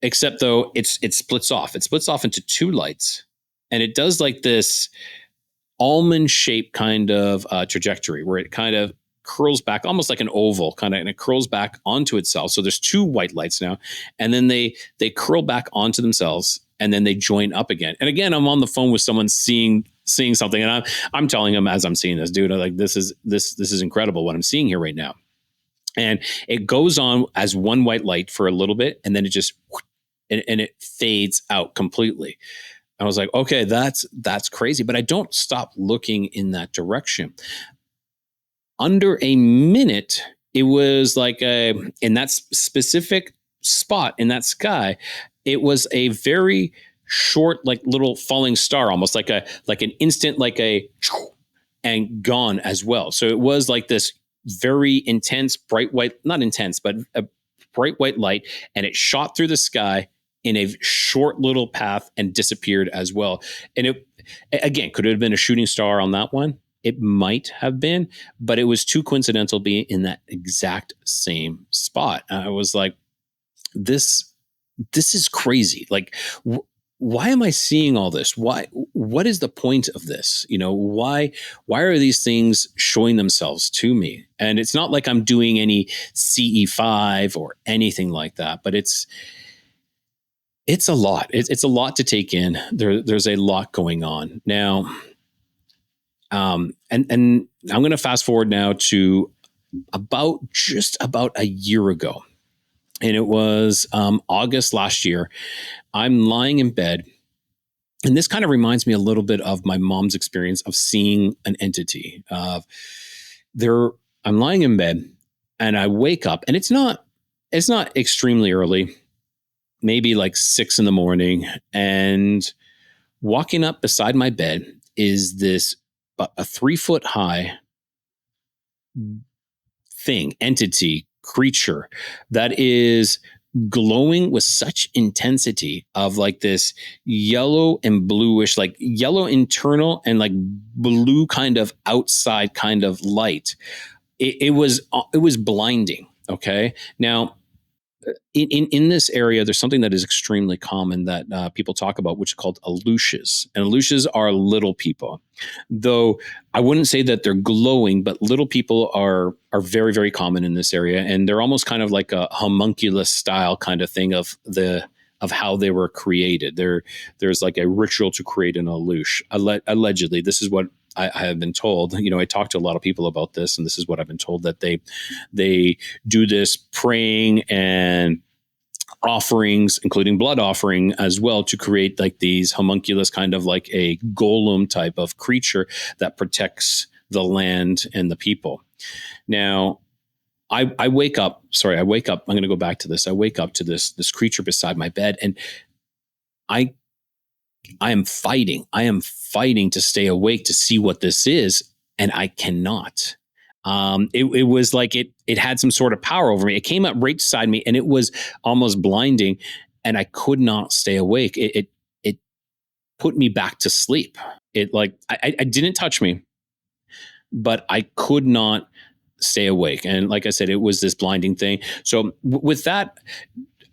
Except though, it splits off. It splits off into two lights, and it does like this almond-shaped kind of trajectory where it kind of curls back, almost like an oval, kind of, and it curls back onto itself. So there's two white lights now, and then they curl back onto themselves, and then they join up again. And again, I'm on the phone with someone seeing something, and I'm telling them as I'm seeing this, dude, I'm like, this is incredible what I'm seeing here right now. And it goes on as one white light for a little bit, and then it just and it fades out completely. I was like, okay, that's crazy, but I don't stop looking in that direction. Under a minute, it was like in that specific spot in that sky, it was a very short, like little falling star, almost like an instant, like and gone as well. So it was like this very intense, bright white, not intense, but a bright white light, and it shot through the sky in a short little path and disappeared as well. And it, again, could it have been a shooting star on that one? it might have been, but it was too coincidental being in that exact same spot. I was like, this is crazy. Like, why am I seeing all this? What is the point of this? Why are these things showing themselves to me? And it's not like I'm doing any CE5 or anything like that, but it's a lot. It's a lot to take in. There's a lot going on now. And I'm going to fast forward now to just about a year ago. And it was August last year. I'm lying in bed. And this kind of reminds me a little bit of my mom's experience of seeing an entity. I'm lying in bed and I wake up, and it's not extremely early, maybe like 6 a.m. And walking up beside my bed is this a 3-foot high entity, creature that is glowing with such intensity of like this yellow and bluish, like yellow internal and like blue kind of outside kind of light. It was blinding. Okay. Now, in this area, there's something that is extremely common that people talk about, which is called Alooshes. And Alooshes are little people, though I wouldn't say that they're glowing, but little people are very, very common in this area, and they're almost kind of like a homunculus style kind of thing of how they were created. There's like a ritual to create an Aloosh. Allegedly, this is what I have been told. I talked to a lot of people about this, and this is what I've been told, that they do this praying and offerings, including blood offering as well, to create like these homunculus, kind of like a golem type of creature that protects the land and the people. Now, I wake up. Sorry, I wake up. I'm going to go back to this. I wake up to this creature beside my bed, and I am fighting. I am fighting to stay awake to see what this is, and I cannot. It was like it had some sort of power over me. It came up right beside me, and it was almost blinding, and I could not stay awake. It put me back to sleep. It like I didn't touch me, but I could not stay awake. And like I said, it was this blinding thing. So with that,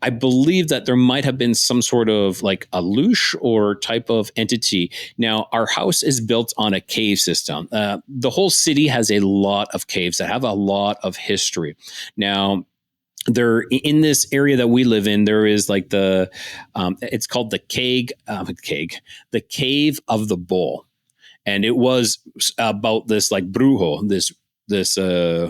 I believe that there might have been some sort of like Aloosh or type of entity. Now, our house is built on a cave system. The whole city has a lot of caves that have a lot of history. Now, there in this area that we live in, there is like it's called the the Cave of the Bull. And it was about this like brujo, this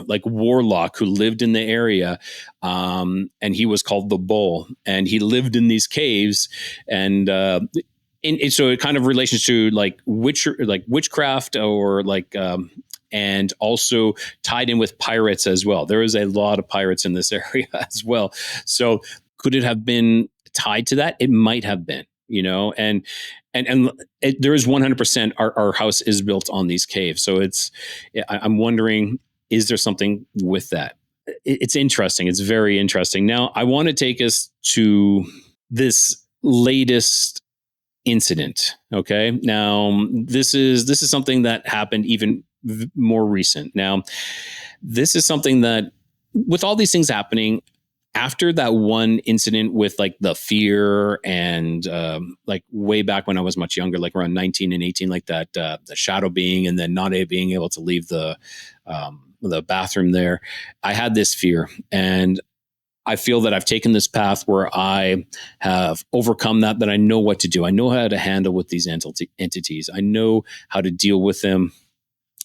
like warlock who lived in the area, and he was called the Bull, and he lived in these caves, and so it kind of relations to like witchcraft or like and also tied in with pirates as well. There is a lot of pirates in this area as well. So could it have been tied to that? It might have been, and there is 100%. Our house is built on these caves, so I'm wondering, is there something with that? It's interesting. It's very interesting. Now, I want to take us to this latest incident. Okay, now this is something that happened even more recent. Now, this is something that, with all these things happening, after that one incident with like the fear and like way back when I was much younger, like around 19 and 18, like that the shadow being, and then not being able to leave the bathroom there, I had this fear, and I feel that I've taken this path where I have overcome that I know what to do. I know how to handle with these entities. I know how to deal with them.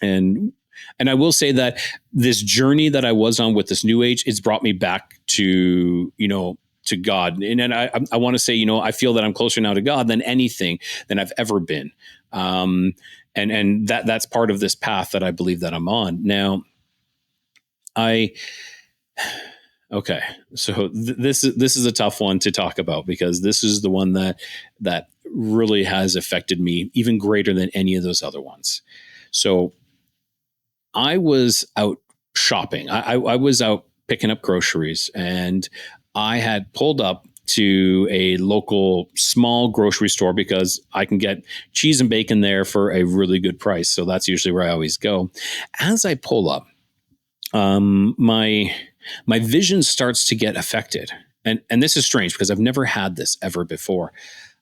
And I will say that this journey that I was on with this new age, it's brought me back to, to God. And I want to say, I feel that I'm closer now to God than I've ever been. And that's part of this path that I believe that I'm on. Now, okay. So this is a tough one to talk about, because this is the one that really has affected me even greater than any of those other ones. So I was out shopping. I was out picking up groceries, and I had pulled up to a local small grocery store because I can get cheese and bacon there for a really good price. So that's usually where I always go. As I pull up, my vision starts to get affected. And this is strange because I've never had this ever before.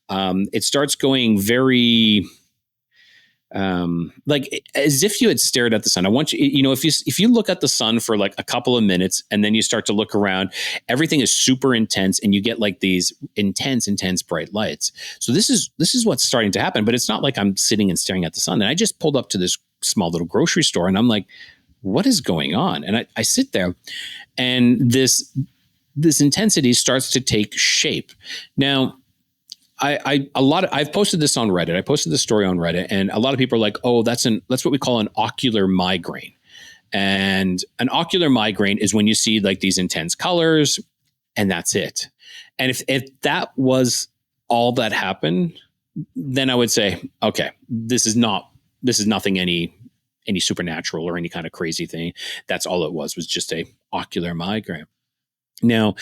It starts going very like as if you had stared at the sun. I want you, if you look at the sun for like a couple of minutes and then you start to look around, everything is super intense and you get like these intense bright lights. So this is what's starting to happen, but it's not like I'm sitting and staring at the sun. And I just pulled up to this small little grocery store and I'm like, what is going on? And I sit there and this intensity starts to take shape. Now, I've posted this on Reddit. I posted this story on Reddit, and a lot of people are like, "Oh, that's what we call an ocular migraine." And an ocular migraine is when you see like these intense colors, and that's it. And if that was all that happened, then I would say, okay, this is nothing any supernatural or any kind of crazy thing. That's all it was just a ocular migraine. Now,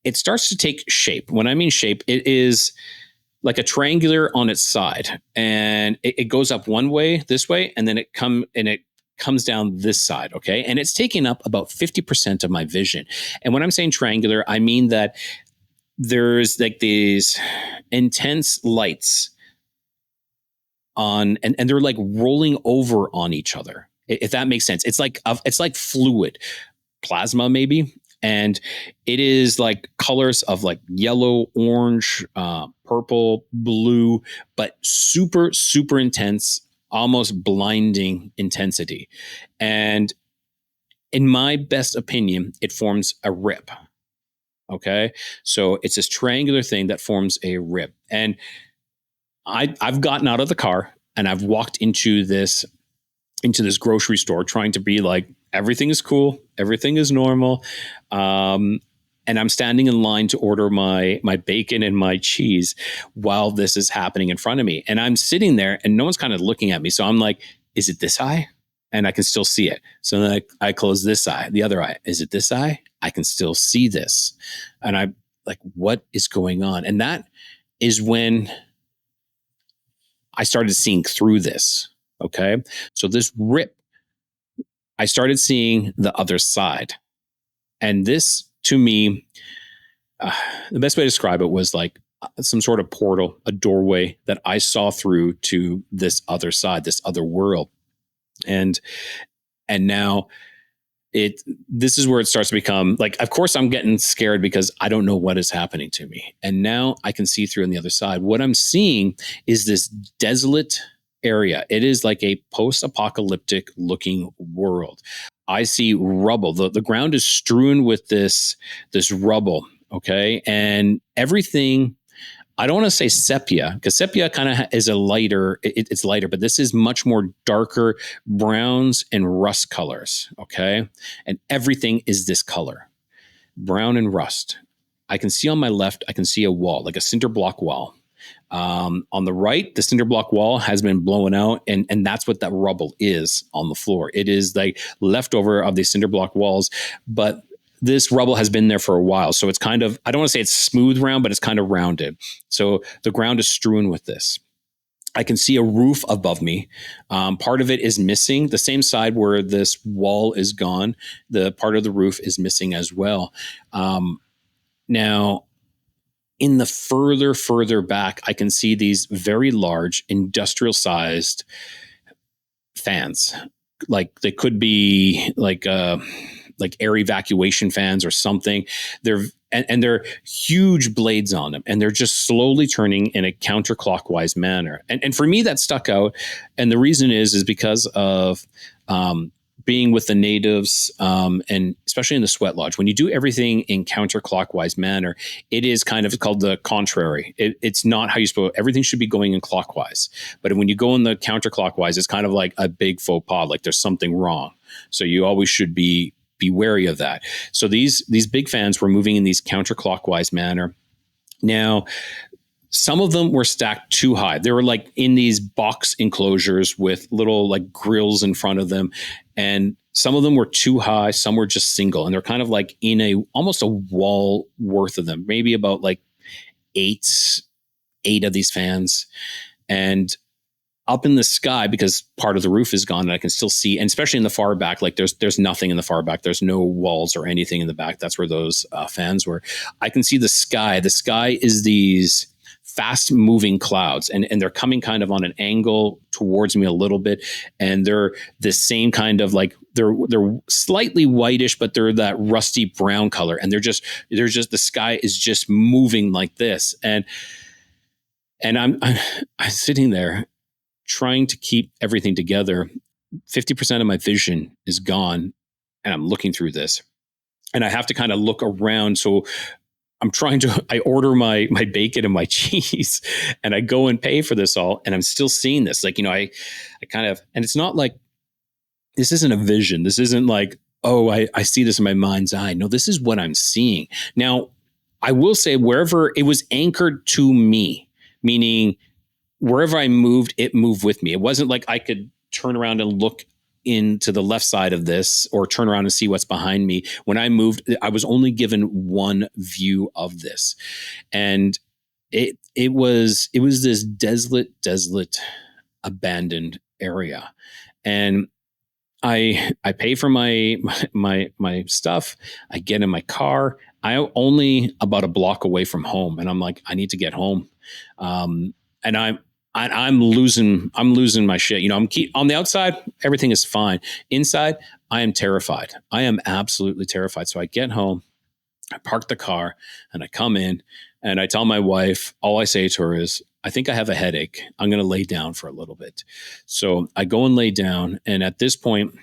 it starts to take shape. When I mean shape, it is like a triangular on its side, and it goes up one way, this way, and then it comes down this side. Okay. And it's taking up about 50% of my vision. And when I'm saying triangular, I mean that there's like these intense lights on, and they're like rolling over on each other. If that makes sense. It's like fluid, plasma maybe. And it is like colors of like yellow, orange, purple, blue, but super, super intense, almost blinding intensity. And in my best opinion, it forms a rip. Okay. So it's this triangular thing that forms a rip. And I've gotten out of the car and I've walked into this grocery store trying to be like, everything is cool, everything is normal. And I'm standing in line to order my bacon and my cheese while this is happening in front of me. And I'm sitting there and no one's kind of looking at me. So I'm like, is it this eye? And I can still see it. So then I close this eye, the other eye. Is it this eye? I can still see this. And I'm like, what is going on? And that is when I started seeing through this. Okay. So this rip, I started seeing the other side. And this, to me, the best way to describe it was like some sort of portal, a doorway that I saw through to this other side, this other world. And now this is where it starts to become like, of course I'm getting scared because I don't know what is happening to me. And now I can see through on the other side. What I'm seeing is this desolate area. It is like a post-apocalyptic looking world. I see rubble. The ground is strewn with this rubble. Okay. And everything, I don't want to say sepia, because sepia kind of is a lighter, it's lighter, but this is much more darker browns and rust colors. Okay. And everything is this color, brown and rust. I can see on my left, I can see a wall, like a cinder block wall. On the right, the cinder block wall has been blown out, and that's what that rubble is on the floor. It is like leftover of the cinder block walls, but this rubble has been there for a while. So it's kind of, I don't want to say it's smooth round, but it's kind of rounded. So the ground is strewn with this. I can see a roof above me. Part of it is missing. The same side where this wall is gone, the part of the roof is missing as well. Now, in the further back, I can see these very large industrial sized fans. Like they could be like air evacuation fans or something. They're huge blades on them, and they're just slowly turning in a counterclockwise manner. And for me, that stuck out. And the reason is because of being with the natives, and especially in the sweat lodge, when you do everything in counterclockwise manner, it is kind of called the contrary. It's not how you're supposed. Everything should be going in clockwise, but when you go in the counterclockwise, it's kind of like a big faux pas, like there's something wrong. So you always should be wary of that. So these big fans were moving in these counterclockwise manner. Now, some of them were stacked too high. They were like in these box enclosures with little like grills in front of them. And some of them were too high. Some were just single. And they're kind of like in almost a wall worth of them, maybe about like eight of these fans, and up in the sky, because part of the roof is gone and I can still see, and especially in the far back, like there's nothing in the far back. There's no walls or anything in the back. That's where those fans were. I can see the sky. The sky is these fast moving clouds, and they're coming kind of on an angle towards me a little bit. And they're the same kind of like, they're slightly whitish, but they're that rusty brown color. And they're just, the sky is just moving like this. And I'm sitting there trying to keep everything together. 50% of my vision is gone, and I'm looking through this, and I have to kind of look around. So I order my bacon and my cheese, and I go and pay for this all. And I'm still seeing this. Like, I kind of, and it's not like, this isn't a vision. This isn't like, oh, I see this in my mind's eye. No, this is what I'm seeing. Now, I will say, wherever it was anchored to me, meaning wherever I moved, it moved with me. It wasn't like I could turn around and look into the left side of this or turn around and see what's behind me. When I moved, I was only given one view of this. And it was this desolate, abandoned area. And I pay for my stuff. I get in my car. I only about a block away from home, and I'm like, I need to get home. And I'm losing my shit. I'm on the outside, everything is fine. Inside, I am terrified. I am absolutely terrified. So I get home, I park the car, and I come in, and I tell my wife, all I say to her is, I think I have a headache. I'm going to lay down for a little bit. So I go and lay down. And at this point,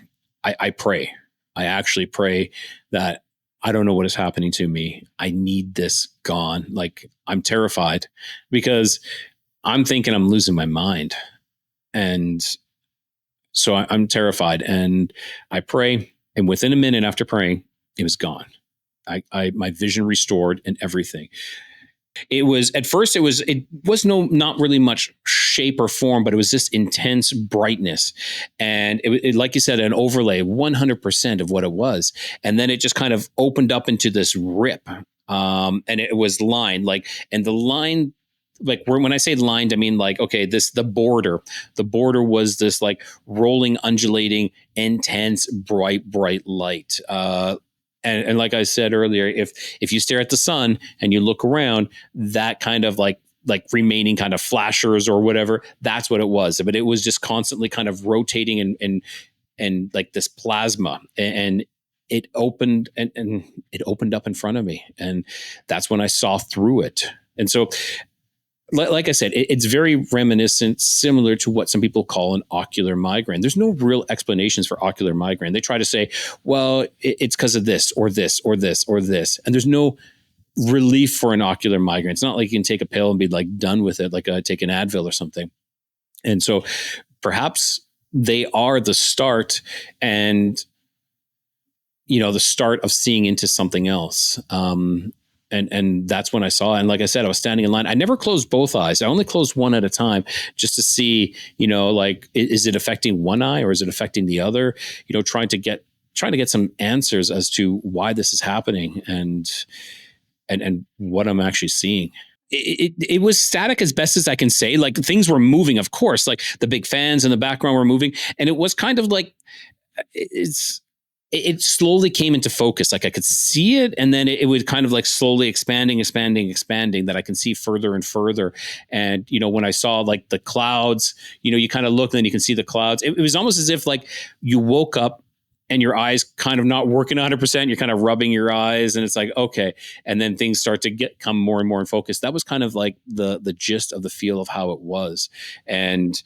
I pray. I actually pray that I don't know what is happening to me. I need this gone. Like, I'm terrified because I'm thinking I'm losing my mind. And so I'm terrified, and I pray. And within a minute after praying, it was gone. My vision restored and everything. It was, at first it was not really much shape or form, but it was this intense brightness. And it like you said, an overlay, 100% of what it was. And then it just kind of opened up into this rip. And it was lined and the line, like, when I say lined, I mean, like, okay, the border was this like rolling, undulating, intense, bright light. And like I said earlier, if you stare at the sun and you look around, that kind of like remaining kind of flashers or whatever, that's what it was. But it was just constantly kind of rotating and like this plasma, and it opened and it opened up in front of me. And that's when I saw through it. And so, like I said, it's very reminiscent, similar to what some people call an ocular migraine. There's no real explanations for ocular migraine. They try to say, well, it's because of this or this or this or this. And there's no relief for an ocular migraine. It's not like you can take a pill and be like done with it, like take an Advil or something. And so perhaps they are the start, and, the start of seeing into something else. And that's when I saw it. And like I said, I was standing in line. I never closed both eyes. I only closed one at a time, just to see, like, is it affecting one eye or is it affecting the other? Trying to get some answers as to why this is happening and what I'm actually seeing. It was static as best as I can say. Like, things were moving, of course, like the big fans in the background were moving. And it was kind of like, it slowly came into focus. Like, I could see it, and then it would kind of like slowly expanding, that I can see further and further. And, when I saw like the clouds, you kind of look and then you can see the clouds. It was almost as if like you woke up and your eyes kind of not working 100%. You're kind of rubbing your eyes, and it's like, okay. And then things start to come more and more in focus. That was kind of like the gist of the feel of how it was. And,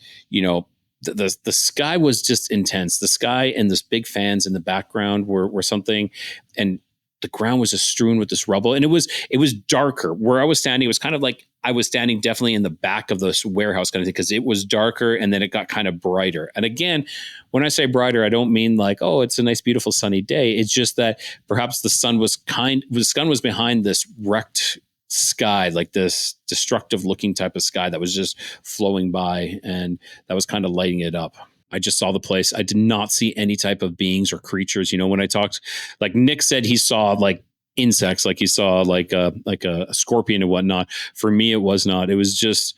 the sky was just intense. The sky and this big fans in the background were something, and the ground was just strewn with this rubble. And it was darker. Where I was standing, it was kind of like I was standing definitely in the back of this warehouse kind of thing, because it was darker, and then it got kind of brighter. And again, when I say brighter, I don't mean like, oh, it's a nice, beautiful sunny day. It's just that perhaps the sun was behind this wrecked sky, like this destructive looking type of sky that was just flowing by, and that was kind of lighting it up. I just saw the place. I did not see any type of beings or creatures. When I talked, like Nick said, he saw like insects, like you saw, like a scorpion and whatnot. For me, it was not. It was just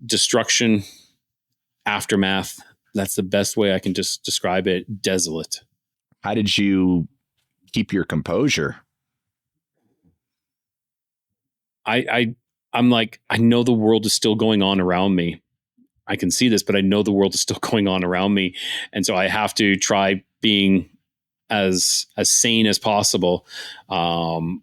destruction, aftermath. That's the best way I can just describe it. Desolate. How did you keep your composure? I'm like, I know the world is still going on around me. I can see this, but I know the world is still going on around me. And so I have to try being as sane as possible. And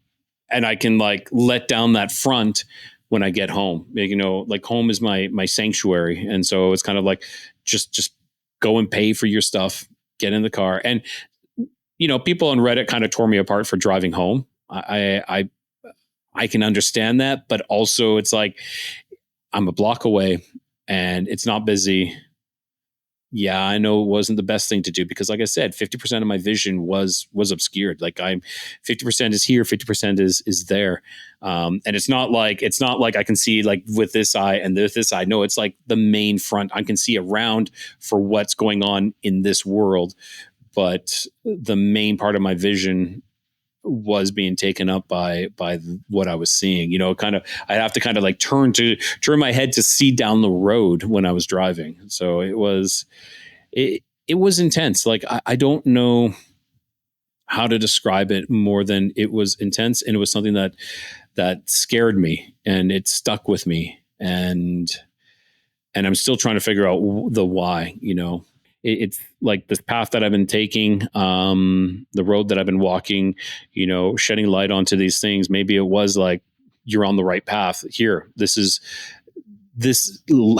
I can like let down that front when I get home. Like home is my sanctuary. And so it's kind of like, just go and pay for your stuff, get in the car. And, people on Reddit kind of tore me apart for driving home. I can understand that, but also it's like, I'm a block away and it's not busy. Yeah, I know it wasn't the best thing to do because, like I said, 50% of my vision was obscured. Like 50% is here, 50% is there, and it's not like I can see like with this eye and this eye. No, it's like the main front. I can see around for what's going on in this world, but the main part of my vision was being taken up by what I was seeing. Kind of, I have to kind of like turn my head to see down the road when I was driving. So it was intense. Like I don't know how to describe it more than it was intense, and it was something that scared me and it stuck with me, and I'm still trying to figure out the why. It's like this path that I've been taking, the road that I've been walking, shedding light onto these things. Maybe it was like, you're on the right path here.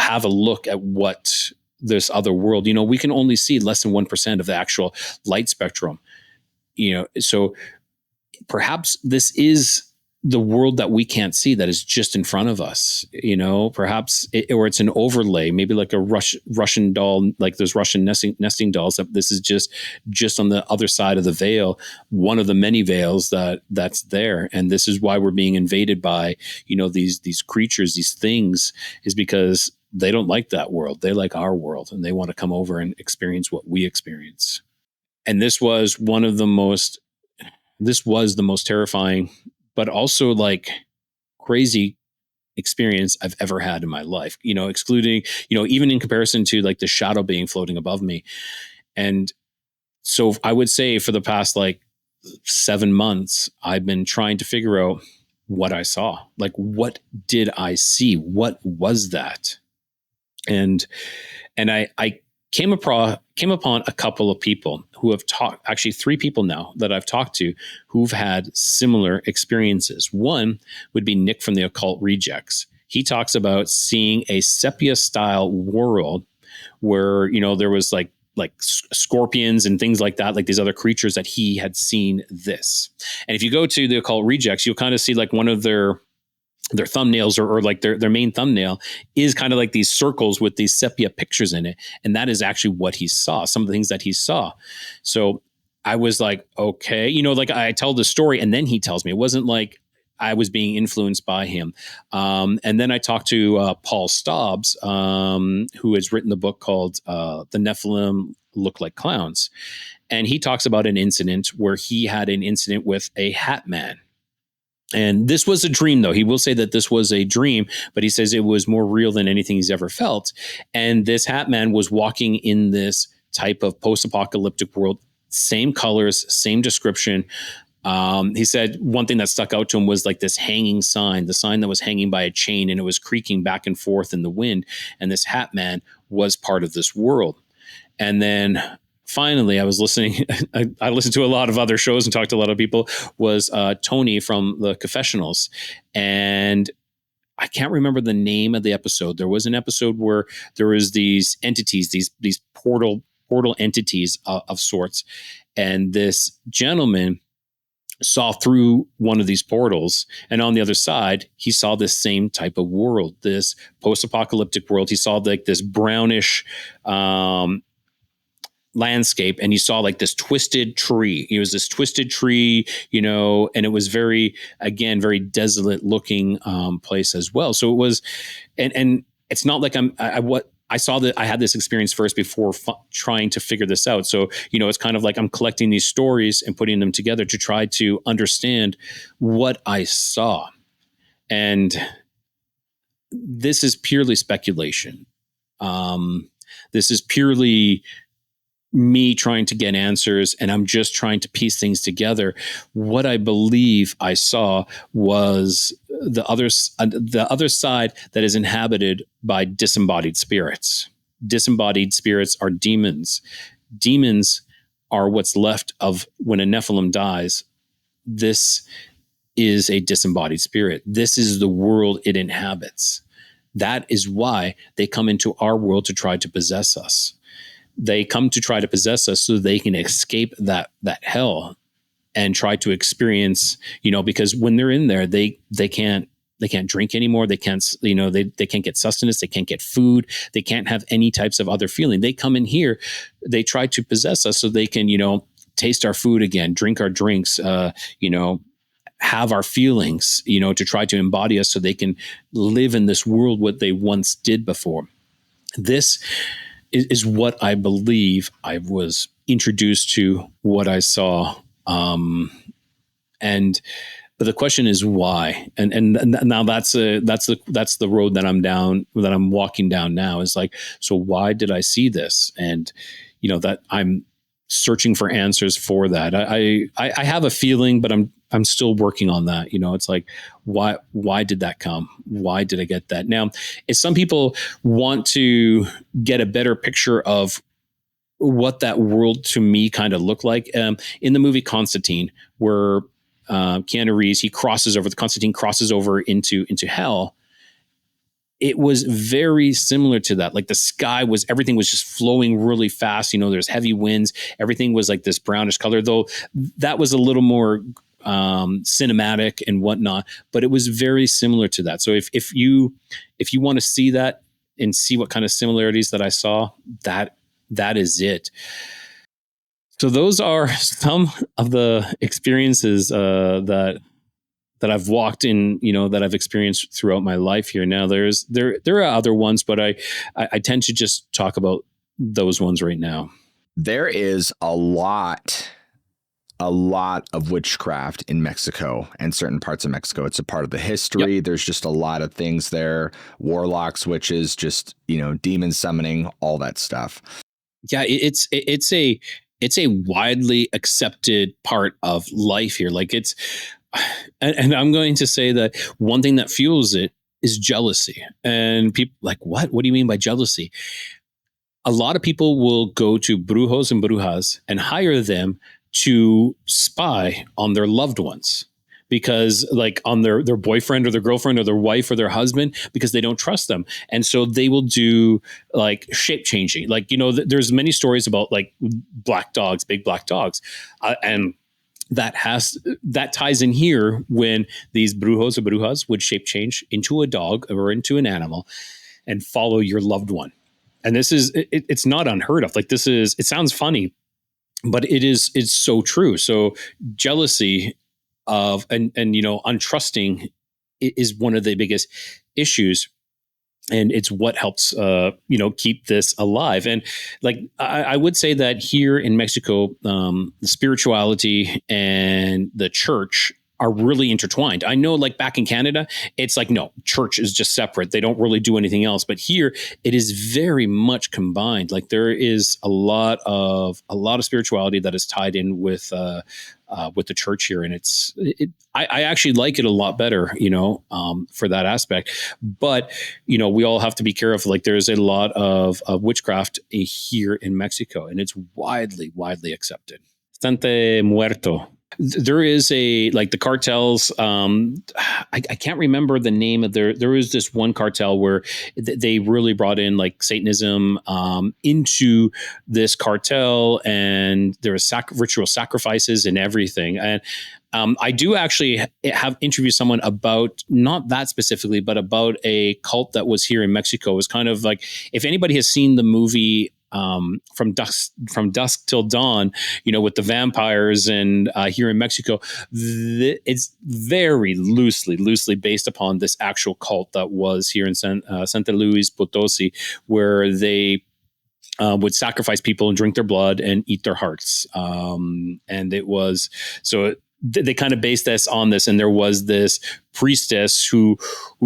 Have a look at what this other world, we can only see less than 1% of the actual light spectrum, so perhaps this is the world that we can't see that is just in front of us, perhaps or it's an overlay, maybe like a Russian doll, like those Russian nesting dolls. That this is just on the other side of the veil, one of the many veils that's there. And this is why we're being invaded by, these creatures, these things, is because they don't like that world. They like our world and they want to come over and experience what we experience. And this was the most terrifying, but also like crazy experience I've ever had in my life, excluding, even in comparison to like the shadow being floating above me. And so I would say for the past like 7 months, I've been trying to figure out what I saw. Like, what did I see? What was that? And I came upon a couple of people who have talked, actually 3 people now that I've talked to who've had similar experiences. One would be Nick from the Occult Rejects. He talks about seeing a sepia style world where, there was like scorpions and things like that, like these other creatures that he had seen this. And if you go to the Occult Rejects, you'll kind of see like one of their thumbnails or like their main thumbnail is kind of like these circles with these sepia pictures in it. And that is actually what he saw, some of the things that he saw. So I was like, okay, like I tell the story and then he tells me. It wasn't like I was being influenced by him. And then I talked to Paul Stobbs, who has written the book called The Nephilim Look Like Clowns. And he talks about an incident where he had an incident with a hat man. And this was a dream, though. He will say that this was a dream, but he says it was more real than anything he's ever felt. And this hat man was walking in this type of post-apocalyptic world, same colors, same description. He said one thing that stuck out to him was like this hanging sign, the sign that was hanging by a chain, and it was creaking back and forth in the wind. And this hat man was part of this world. And then finally, I was listening. I listened to a lot of other shows and talked to a lot of people. Was Tony from the Confessionals, and I can't remember the name of the episode. There was an episode where there was these entities, these portal entities of sorts, and this gentleman saw through one of these portals, and on the other side, he saw this same type of world, this post-apocalyptic world. He saw like this brownish landscape, and he saw like this twisted tree. It was this twisted tree, and it was very desolate looking place as well. So it was, and it's not like I saw that I had this experience first before trying to figure this out. So, it's kind of like I'm collecting these stories and putting them together to try to understand what I saw. And this is purely speculation. This is purely me trying to get answers, and I'm just trying to piece things together. What I believe I saw was the other side that is inhabited by disembodied spirits. Disembodied spirits are demons. Demons are what's left of when a Nephilim dies. This is a disembodied spirit. This is the world it inhabits. That is why they come into our world to try to possess us. They come to try to possess us so they can escape that hell and try to experience, because when they're in there, they can't drink anymore. They can't, they can't get sustenance. They can't get food. They can't have any types of other feeling. They come in here, they try to possess us so they can, taste our food again, drink our drinks, have our feelings, to try to embody us so they can live in this world what they once did before. This is what I believe I was introduced to, what I saw. But the question is why? And now that's the road that I'm walking down now, is like, so why did I see this? And, that I'm searching for answers for that. I have a feeling, but I'm still working on that. It's like, why did that come? Why did I get that? Now, if some people want to get a better picture of what that world to me kind of looked like, in the movie Constantine, where Keanu Reeves, Constantine crosses over into hell. It was very similar to that. Like everything was just flowing really fast. There's heavy winds. Everything was like this brownish color, though that was a little more cinematic and whatnot, but it was very similar to that. So if you want to see that and see what kind of similarities that I saw, that is it. So those are some of the experiences that I've walked in, that I've experienced throughout my life here. Now there are other ones, but I tend to just talk about those ones right now. There is a lot of witchcraft in Mexico and certain parts of Mexico. It's a part of the history. Yep. There's just a lot of things there. Warlocks, witches, just, demon summoning, all that stuff. Yeah, it's a widely accepted part of life here. Like and I'm going to say that one thing that fuels it is jealousy. And people like, what do you mean by jealousy? A lot of people will go to brujos and brujas and hire them to spy on their loved ones, because like on their boyfriend or their girlfriend or their wife or their husband, because they don't trust them. And so they will do like shape changing. Like, there's many stories about like black dogs, big black dogs. And that ties in here when these brujos or brujas would shape change into a dog or into an animal and follow your loved one. And this is, it's not unheard of. Like it sounds funny, but it's so true. So jealousy of, and untrusting is one of the biggest issues. And it's what helps, keep this alive. And like, I would say that here in Mexico, the spirituality and the church are really intertwined. I know like back in Canada, it's like, no, church is just separate. They don't really do anything else. But here it is very much combined. Like there is a lot of spirituality that is tied in with the church here. And I actually like it a lot better, for that aspect. But, we all have to be careful. Like there's a lot of witchcraft here in Mexico, and it's widely accepted. Stante muerto. There is like the cartels. I can't remember the name of there is this one cartel where they really brought in like Satanism into this cartel, and there was ritual sacrifices and everything. And I do actually have interviewed someone about, not that specifically, but about a cult that was here in Mexico. It was kind of like, if anybody has seen the movie from dusk till dawn, with the vampires, and here in Mexico, it's very loosely based upon this actual cult that was here in Santa Luis Potosi, where they would sacrifice people and drink their blood and eat their hearts. And it was they kind of based this on this, and there was this priestess who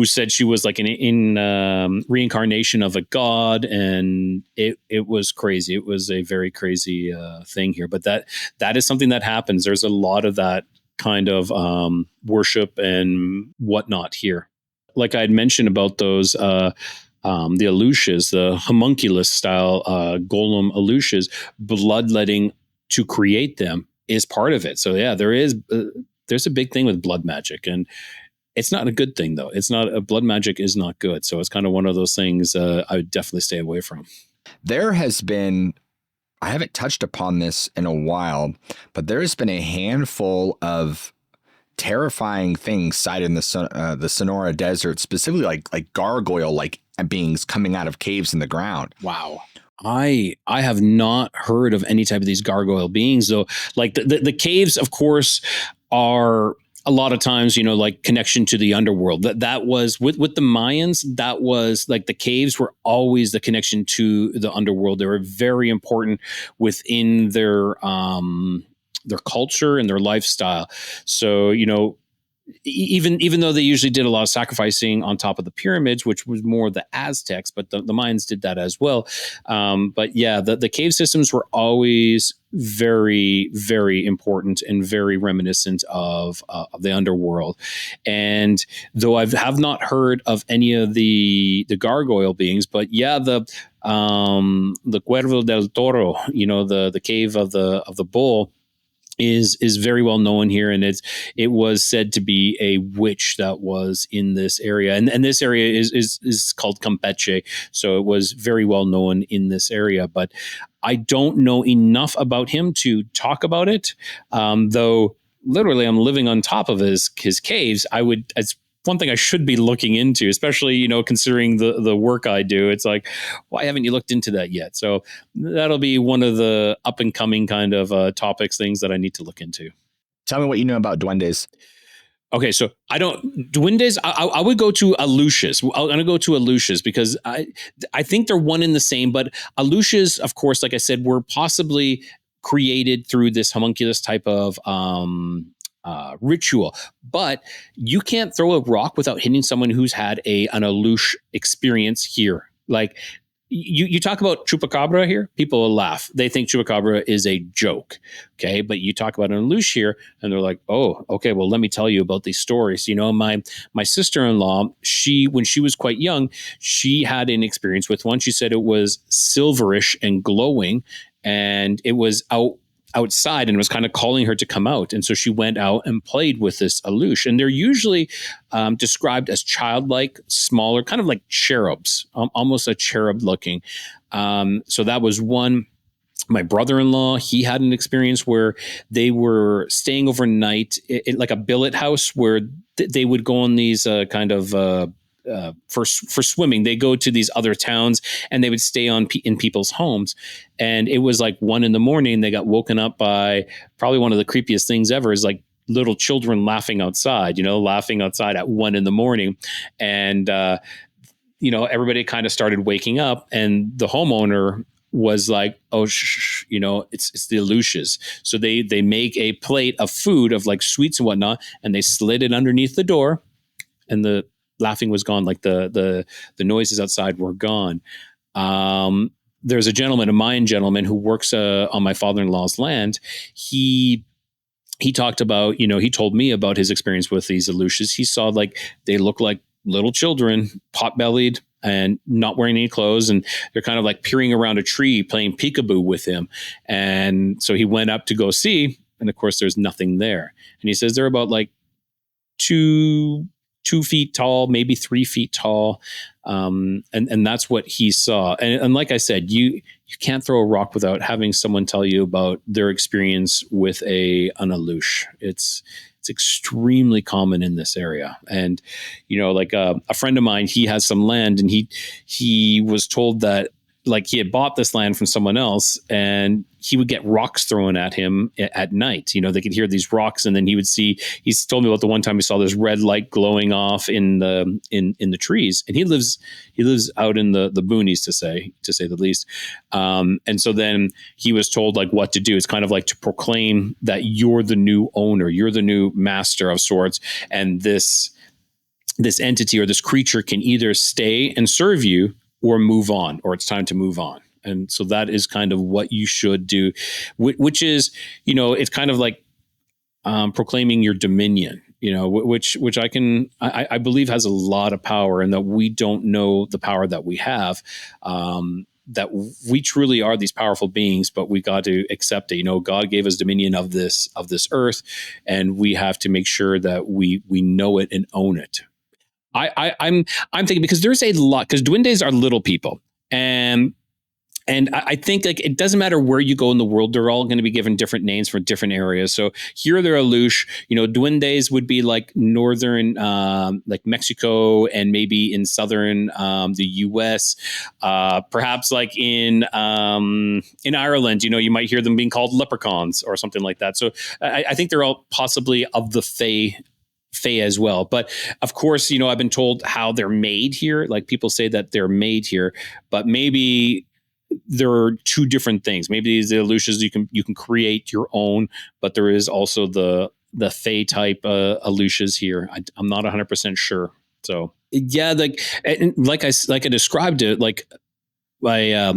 said she was like an reincarnation of a god, and it was crazy. It was a very crazy thing here, but that is something that happens. There's a lot of that kind of worship and whatnot here. Like I had mentioned about those the Alooshes, the homunculus style golem Alooshes, bloodletting to create them is part of it. So yeah, there's a big thing with blood magic, and it's not a good thing though. Blood magic is not good. So it's kind of one of those things I would definitely stay away from. There has been, I haven't touched upon this in a while, but there has been a handful of terrifying things sighted in the Sonora Desert, specifically like gargoyle-like beings coming out of caves in the ground. Wow. I have not heard of any type of these gargoyle beings, though. Like the caves, of course, are a lot of times, like connection to the underworld. That was with the Mayans. That was like the caves were always the connection to the underworld. They were very important within their culture and their lifestyle. So, even though they usually did a lot of sacrificing on top of the pyramids, which was more the Aztecs, but the Mayans did that as well. But yeah, the cave systems were always very, very important and very reminiscent of the underworld. And though I have not heard of any of the gargoyle beings, but yeah, the Cuervo del Toro, the cave of the bull, is very well known here, and it was said to be a witch that was in this area, and this area is called Campeche, so it was very well known in this area. But I don't know enough about him to talk about it, though literally I'm living on top of his caves. It's one thing I should be looking into, especially, considering the work I do. It's like, why haven't you looked into that yet? So that'll be one of the up and coming kind of topics, things that I need to look into. Tell me what you know about Duendes. Okay, so Duendes, I would go to Alooshes. I'm going to go to Alooshes because I think they're one in the same, but Alooshes, of course, like I said, were possibly created through this homunculus type of ritual, but you can't throw a rock without hitting someone who's had an Aloosh experience here. Like you talk about chupacabra here, people will laugh. They think chupacabra is a joke. Okay. But you talk about an Aloosh here and they're like, oh, okay, well, let me tell you about these stories. My sister-in-law, when she was quite young, she had an experience with one. She said it was silverish and glowing, and it was outside and was kind of calling her to come out. And so she went out and played with this Aloosh. And they're usually described as childlike, smaller, kind of like cherubs, almost a cherub looking. So that was one. My brother-in-law, he had an experience where they were staying overnight in like a billet house where they would go on these kind of for swimming. They go to these other towns and they would stay in people's homes. And it was like 1 a.m. They got woken up by probably one of the creepiest things ever is like little children laughing outside at 1 a.m. And, everybody kind of started waking up, and the homeowner was like, oh, it's the Alooshes. So they make a plate of food of like sweets and whatnot, and they slid it underneath the door, and the laughing was gone. Like the noises outside were gone. There's a Mayan gentleman who works on my father-in-law's land. He talked about, he told me about his experience with these Alooshes. He saw like they look like little children, pot-bellied and not wearing any clothes, and they're kind of like peering around a tree playing peekaboo with him. And so he went up to go see, and of course there's nothing there. And he says they're about like 2 feet tall, maybe 3 feet tall. And that's what he saw. And like I said, you can't throw a rock without having someone tell you about their experience with an Aloosh. It's extremely common in this area. And, like a friend of mine, he has some land, and he was told that like he had bought this land from someone else, and he would get rocks thrown at him at night. They could hear these rocks, and then he's told me about the one time he saw this red light glowing off in the trees, and he lives out in the boonies, to say the least. And so then he was told like what to do. It's kind of like to proclaim that you're the new owner, you're the new master of sorts, and this entity or this creature can either stay and serve you or move on, or it's time to move on. And so that is kind of what you should do, which is, it's kind of like proclaiming your dominion, which I believe has a lot of power, and that we don't know the power that we have, that we truly are these powerful beings, but we got to accept it. God gave us dominion of this earth, and we have to make sure that we know it and own it. I'm thinking, because there's a lot, because Duendes are little people, and I think like it doesn't matter where you go in the world, they're all going to be given different names for different areas. So here they're Aloosh. Duendes would be like northern, like Mexico, and maybe in southern the U.S. Perhaps like in Ireland, you might hear them being called leprechauns or something like that. So I think they're all possibly of the Fae as well. But of course, I've been told how they're made here. Like people say that they're made here, but maybe there are two different things. Maybe the Alooshes, you can create your own, but there is also the Fae type Alooshes here. I'm not 100% sure. So yeah, like I described it, like my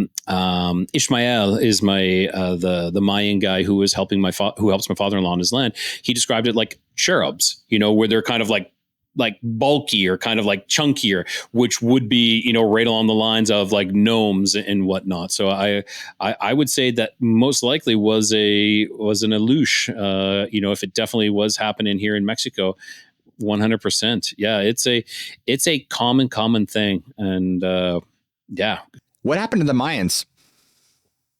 Ishmael is my the Mayan guy who is helping who helps my father-in-law on his land. He described it like cherubs, where they're kind of like bulky or kind of like chunkier, which would be, right along the lines of like gnomes and whatnot. So I would say that most likely was an Aloosh, if it definitely was happening here in Mexico, 100%. Yeah. It's a common thing. And yeah. What happened to the Mayans?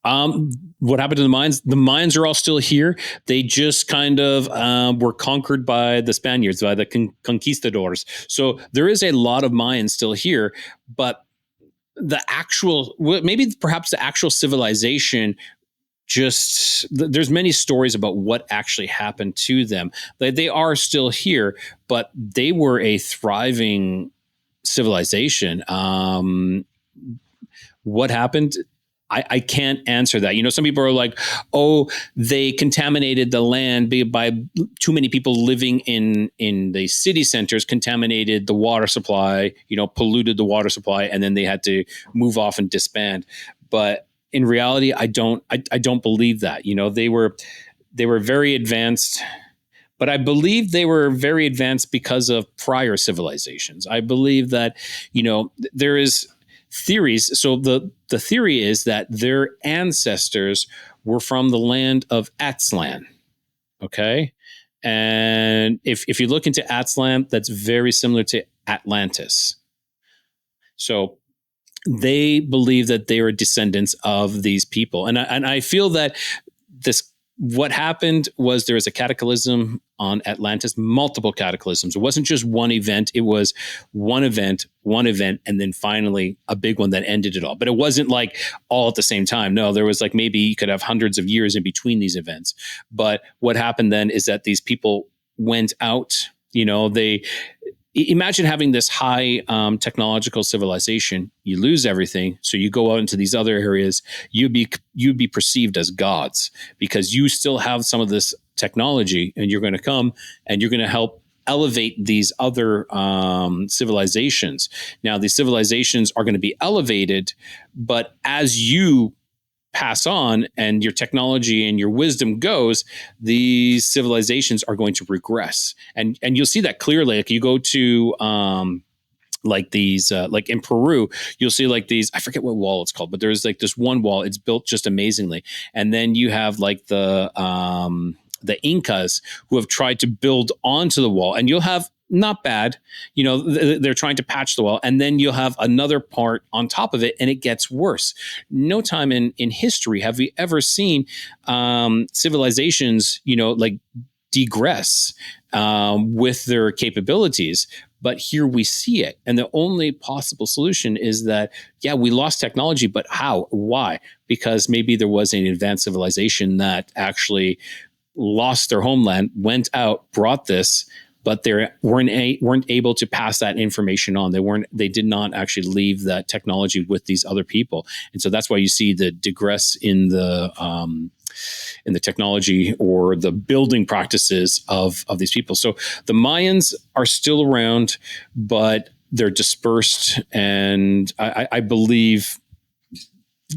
What happened to the Mayans? The Mayans are all still here. They just kind of were conquered by the Spaniards, by the conquistadors. So there is a lot of Mayans still here, but perhaps the actual civilization, there's many stories about what actually happened to them. They are still here, but they were a thriving civilization. What happened? I can't answer that. Some people are like, oh, they contaminated the land by too many people living in the city centers, contaminated the water supply, polluted the water supply, and then they had to move off and disband. But in reality, I don't believe that. They were very advanced, but I believe they were very advanced because of prior civilizations. I believe that, there is theories. So the theory is that their ancestors were from the land of Aztlan. Okay. And if you look into Aztlan, that's very similar to Atlantis. So they believe that they are descendants of these people. And I feel that what happened was there was a cataclysm on Atlantis, multiple cataclysms. It wasn't just one event. It was one event, and then finally a big one that ended it all. But it wasn't like all at the same time. No, there was like maybe you could have hundreds of years in between these events. But what happened then is that these people went out, imagine having this high technological civilization. You lose everything, so you go out into these other areas. You'd be perceived as gods because you still have some of this technology, and you're going to come and you're going to help elevate these other civilizations. Now, these civilizations are going to be elevated, but as you pass on and your technology and your wisdom goes, these civilizations are going to regress. And you'll see that clearly. Like you go to like these, like in Peru, you'll see like these, I forget what wall it's called, but there's like this one wall, it's built just amazingly. And then you have like the Incas who have tried to build onto the wall, and you'll have not bad, they're trying to patch the wall, and then you'll have another part on top of it, and it gets worse. No time in history have we ever seen civilizations, like degress with their capabilities. But here we see it. And the only possible solution is that, yeah, we lost technology, but how? Why? Because maybe there was an advanced civilization that actually lost their homeland, went out, brought this, but they weren't able to pass that information on. They did not actually leave that technology with these other people. And so that's why you see the digress in the technology or the building practices of these people. So the Mayans are still around, but they're dispersed. And I believe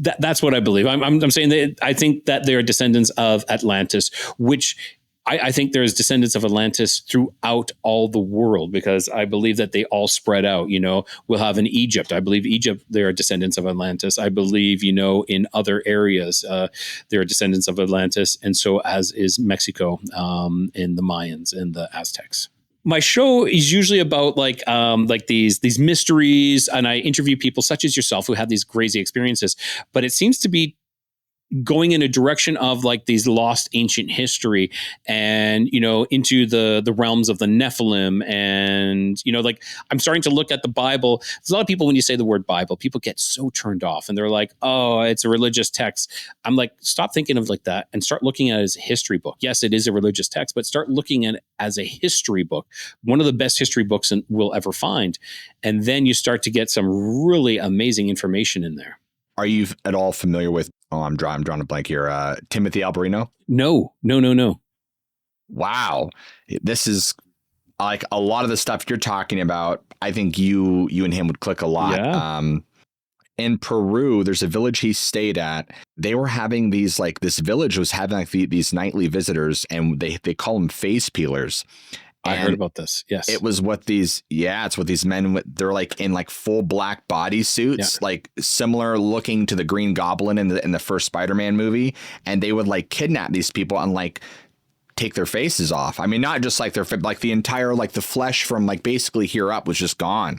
that's what I believe. I'm saying that I think that they are descendants of Atlantis, which I think there's descendants of Atlantis throughout all the world, because I believe that they all spread out. We'll have in Egypt. I believe Egypt, they are descendants of Atlantis. I believe, in other areas, there are descendants of Atlantis. And so as is Mexico, in the Mayans and the Aztecs. My show is usually about like these mysteries, and I interview people such as yourself who have these crazy experiences, but it seems to be going in a direction of like these lost ancient history and, into the realms of the Nephilim. And, like I'm starting to look at the Bible. There's a lot of people, when you say the word Bible, people get so turned off and they're like, oh, it's a religious text. I'm like, stop thinking of like that and start looking at it as a history book. Yes, it is a religious text, but start looking at it as a history book, one of the best history books we'll ever find. And then you start to get some really amazing information in there. Are you at all familiar with, I'm drawing a blank here, Timothy Alberino? No. Wow. This is like a lot of the stuff you're talking about. I think you and him would click a lot. Yeah. In Peru, there's a village he stayed at. They were having this village was having like these nightly visitors, and they call them face peelers. I heard about this. Yes. It was it's what these men, they're like in like full black body suits, like similar looking to the Green Goblin in the first Spider-Man movie. And they would like kidnap these people and like take their faces off. I mean, not just like like the entire, like the flesh from like basically here up was just gone.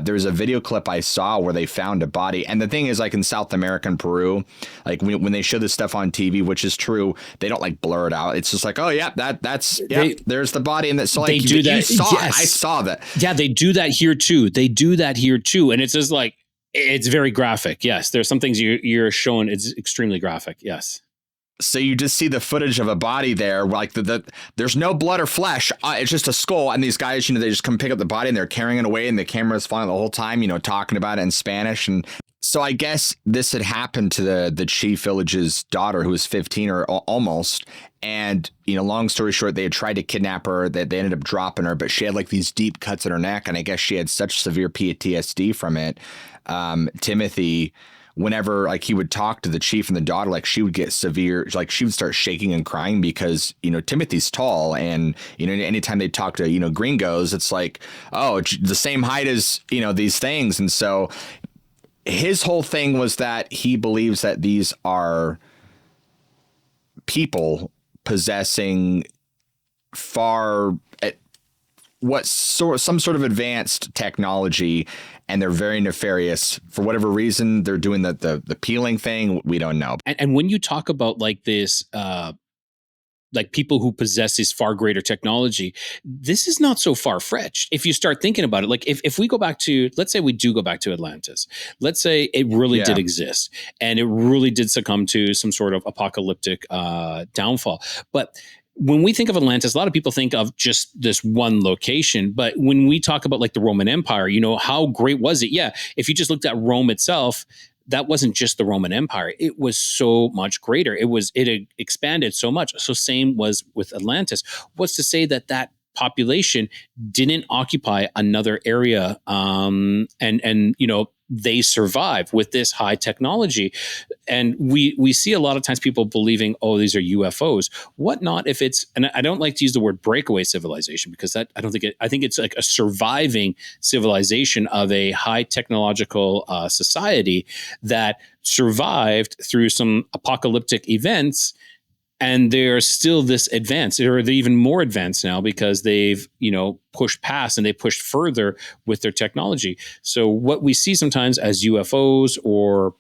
There's a video clip I saw where they found a body. And the thing is, like in South America and Peru, like when they show this stuff on TV, which is true, they don't like blur it out. It's just like, oh, yeah, there's the body. And so like, they do that. You saw yes. it. I saw that. Yeah, they do that here too. And it's just like, it's very graphic. Yes. There's some things you're showing. It's extremely graphic. Yes. So you just see the footage of a body there, like there's no blood or flesh. It's just a skull. And these guys, they just come pick up the body and they're carrying it away, and the camera's following the whole time, talking about it in Spanish. And so I guess this had happened to the chief village's daughter, who was 15 or almost. And, long story short, they had tried to kidnap her, that they ended up dropping her, but she had like these deep cuts in her neck. And I guess she had such severe PTSD from it. Timothy, whenever like he would talk to the chief and the daughter, like she would get severe, like she would start shaking and crying because, Timothy's tall. And, anytime they talk to, gringos, it's like, oh, the same height as, these things. And so his whole thing was that he believes that these are people possessing some sort of advanced technology, and they're very nefarious. For whatever reason, they're doing the peeling thing. We don't know. And when you talk about like this, like people who possess this far greater technology, this is not so far-fetched. If you start thinking about it, like if we go back to, let's say we do go back to Atlantis, let's say it really did exist and it really did succumb to some sort of apocalyptic downfall. But when we think of Atlantis, a lot of people think of just this one location. But when we talk about like the Roman Empire, how great was it? Yeah. If you just looked at Rome itself, that wasn't just the Roman Empire. It was so much greater. It expanded so much. So same was with Atlantis. What's to say that population didn't occupy another area, and they survive with this high technology. And we see a lot of times people believing, oh, these are UFOs. What not if it's, and I don't like to use the word breakaway civilization, because I think it's like a surviving civilization of a high technological society that survived through some apocalyptic events. And they're still this advanced, or they're even more advanced now because they've, pushed past and they pushed further with their technology. So what we see sometimes as UFOs or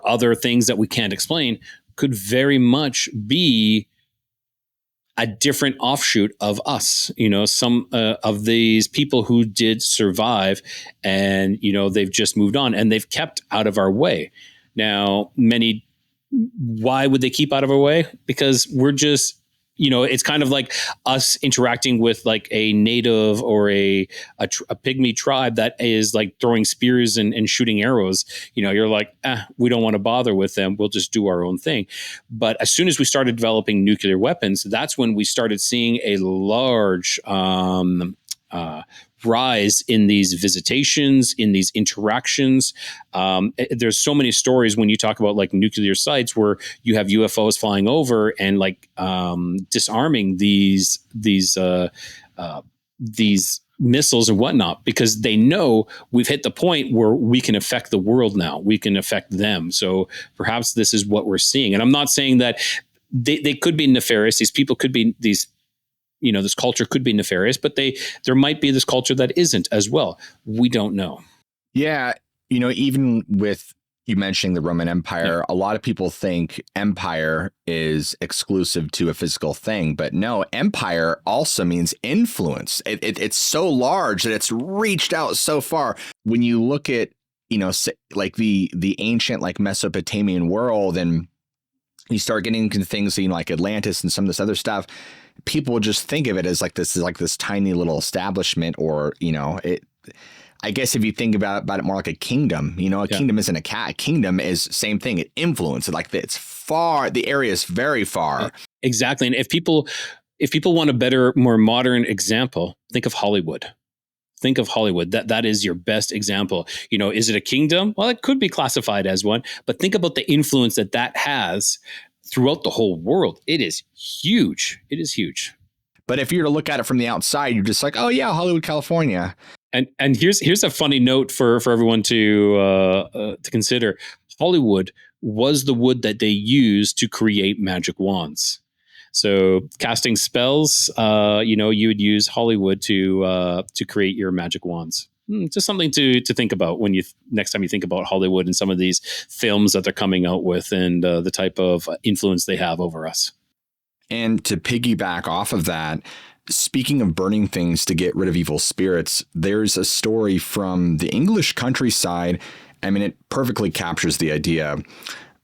other things that we can't explain could very much be a different offshoot of us. Some of these people who did survive, and they've just moved on and they've kept out of our way. Now, why would they keep out of our way? Because we're just, it's kind of like us interacting with like a native or a pygmy tribe that is like throwing spears and shooting arrows. You're like, we don't want to bother with them. We'll just do our own thing. But as soon as we started developing nuclear weapons, that's when we started seeing a large rise in these visitations, in these interactions. There's so many stories when you talk about like nuclear sites where you have UFOs flying over and like disarming these missiles and whatnot, because they know we've hit the point where we can affect the world now. We can affect them. So perhaps this is what we're seeing. And I'm not saying that they could be nefarious. These people could be this culture could be nefarious, but there might be this culture that isn't as well. We don't know. Yeah. Even with you mentioning the Roman Empire, a lot of people think empire is exclusive to a physical thing, but no, empire also means influence. It's so large that it's reached out so far. When you look at, like the ancient like Mesopotamian world, and you start getting into things like Atlantis and some of this other stuff, people just think of it as like this tiny little establishment, or I guess if you think about it more like a kingdom, kingdom isn't a cat. A kingdom is same thing. It influences, like it's far. The area is very far. Exactly. And if people want a better, more modern example, think of Hollywood. Think of Hollywood. That is your best example. Is it a kingdom? Well, it could be classified as one, but think about the influence that has throughout the whole world. It is huge. It is huge. But if you're to look at it from the outside, you're just like, oh yeah, Hollywood, California. And here's a funny note for everyone to consider. Hollywood was the wood that they used to create magic wands. So casting spells, you would use Hollywood to create your magic wands. Just something to think about when next time you think about Hollywood and some of these films that they're coming out with, and the type of influence they have over us. And to piggyback off of that, speaking of burning things to get rid of evil spirits, there's a story from the English countryside. I mean, it perfectly captures the idea.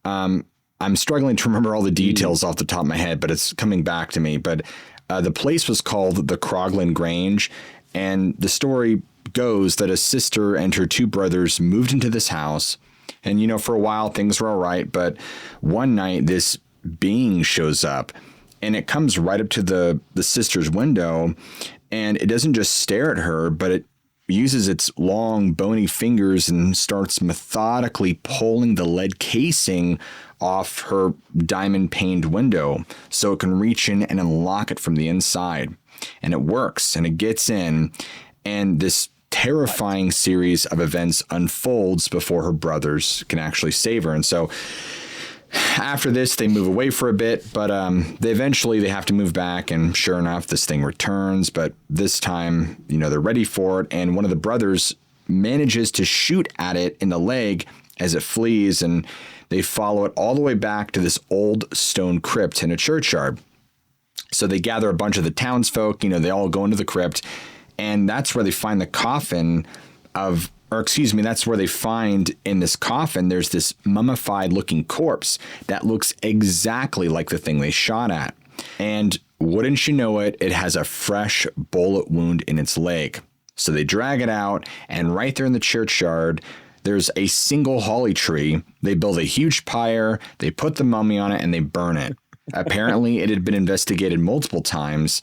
I'm struggling to remember all the details off the top of my head, but it's coming back to me. But the place was called the Croagland Grange, and the story goes that a sister and her two brothers moved into this house, and for a while things were all right, but one night this being shows up, and it comes right up to the sister's window, and it doesn't just stare at her, but it uses its long bony fingers and starts methodically pulling the lead casing off her diamond paned window so it can reach in and unlock it from the inside. And it works, and it gets in, and this terrifying series of events unfolds before her brothers can actually save her. And so after this, they move away for a bit, but they eventually have to move back, and sure enough, this thing returns. But this time, they're ready for it, and one of the brothers manages to shoot at it in the leg as it flees, and they follow it all the way back to this old stone crypt in a churchyard. So they gather a bunch of the townsfolk, they all go into the crypt, and that's where they find the coffin that's where they find in this coffin, there's this mummified looking corpse that looks exactly like the thing they shot at. And wouldn't you know it, it has a fresh bullet wound in its leg. So they drag it out, and right there in the churchyard, there's a single holly tree. They build a huge pyre, they put the mummy on it, and they burn it. Apparently, it had been investigated multiple times,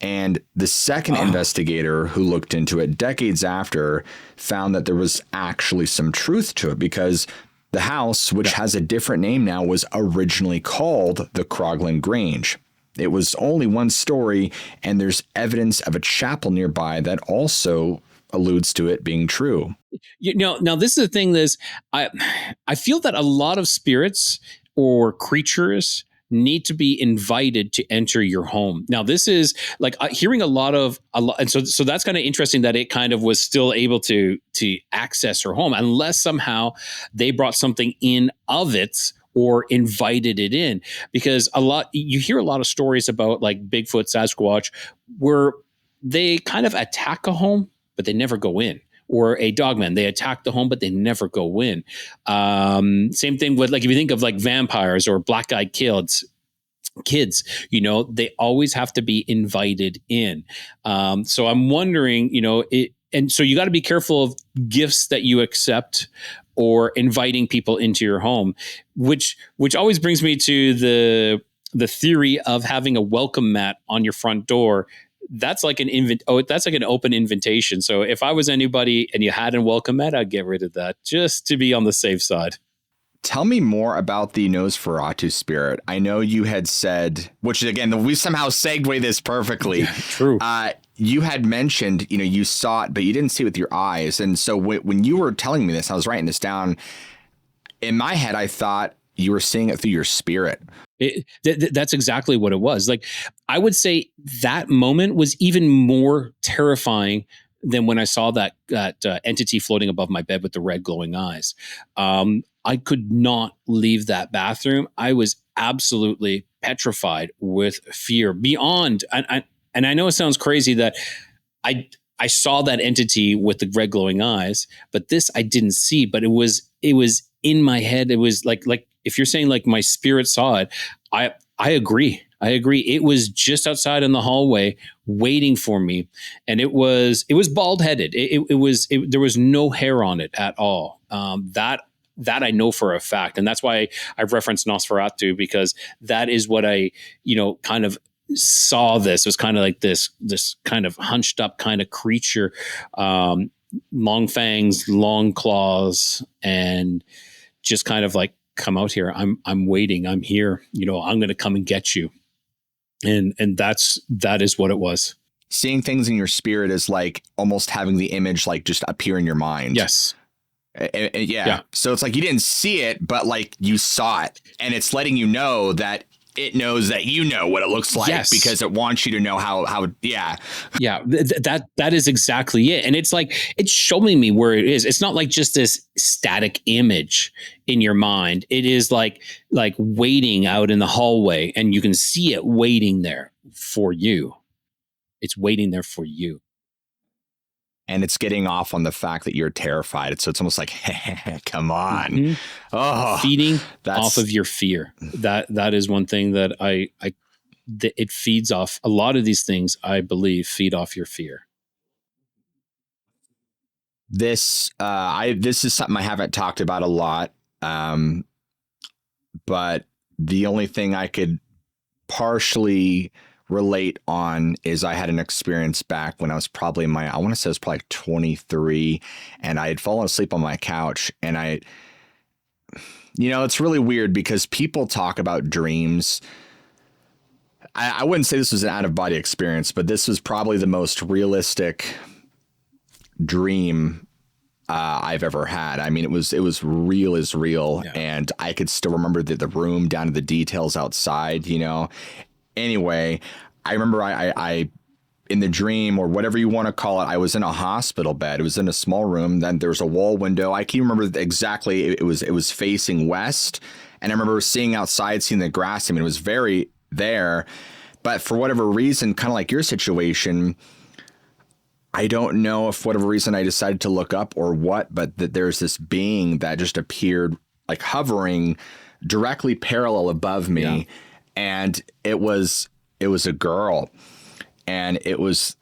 and the second investigator who looked into it decades after found that there was actually some truth to it, because the house, which has a different name now, was originally called the Croagland Grange. It was only one story, and there's evidence of a chapel nearby that also alludes to it being true. Now this is the thing, I feel that a lot of spirits or creatures need to be invited to enter your home. Now, this is like hearing a lot, and so that's kind of interesting that it kind of was still able to access her home, unless somehow they brought something in of it, or invited it in. Because you hear a lot of stories about like Bigfoot, Sasquatch, where they kind of attack a home, but they never go in. Or a dogman, they attack the home, but they never go in. Same thing with, like, if you think of like vampires or black-eyed kids, they always have to be invited in. So I'm wondering, and so you got to be careful of gifts that you accept or inviting people into your home, which always brings me to the theory of having a welcome mat on your front door. That's like that's like an open invitation. So if I was anybody and you had a welcome mat, I'd get rid of that just to be on the safe side. Tell me more about the Nosferatu spirit. I know you had said, which again, we somehow segued this perfectly. Yeah, true. You had mentioned, you saw it, but you didn't see it with your eyes. And so when you were telling me this, I was writing this down. In my head, I thought you were seeing it through your spirit. That's exactly what it was. Like, I would say that moment was even more terrifying than when I saw that entity floating above my bed with the red glowing eyes. I could not leave that bathroom. I was absolutely petrified with fear beyond. And I know it sounds crazy that I saw that entity with the red glowing eyes, but this I didn't see. But it was in my head. It was like if you're saying like my spirit saw it, I agree. It was just outside in the hallway waiting for me. And it was bald headed. There was no hair on it at all. That I know for a fact. And that's why I've referenced Nosferatu, because that is what I, kind of saw. This was kind of like this kind of hunched up kind of creature, long fangs, long claws, and just kind of like, come out here. I'm waiting. I'm here. I'm going to come and get you. And that is what it was. Seeing things in your spirit is like almost having the image like just appear in your mind. Yes. Yeah. So it's like you didn't see it, but like you saw it, and it's letting you know that it knows that you know what it looks like. Yes. Because it wants you to know how. Yeah. That is exactly it. And it's like, it's showing me where it is. It's not like just this static image in your mind. It is like waiting out in the hallway, and you can see it waiting there for you. It's waiting there for you. And it's getting off on the fact that you're terrified. So it's almost like, come on. Mm-hmm. Oh, feeding off of your fear. That is one thing that it feeds off. A lot of these things, I believe, feed off your fear. This is something I haven't talked about a lot. But the only thing I could partially relate on is I had an experience back when I was probably I want to say it was probably 23, and I had fallen asleep on my couch, and it's really weird because people talk about dreams. I wouldn't say this was an out of body experience, but this was probably the most realistic dream I've ever had. I mean, it was real as real. Yeah. And I could still remember the room down to the details outside, Anyway, I remember I in the dream, or whatever you want to call it, I was in a hospital bed. It was in a small room. Then there was a wall window. I can't remember exactly. It was facing west. And I remember seeing outside, seeing the grass. I mean, it was very there. But for whatever reason, kind of like your situation, I don't know if whatever reason I decided to look up or what, but that there's this being that just appeared like hovering directly parallel above me. Yeah. And it was a girl, and it was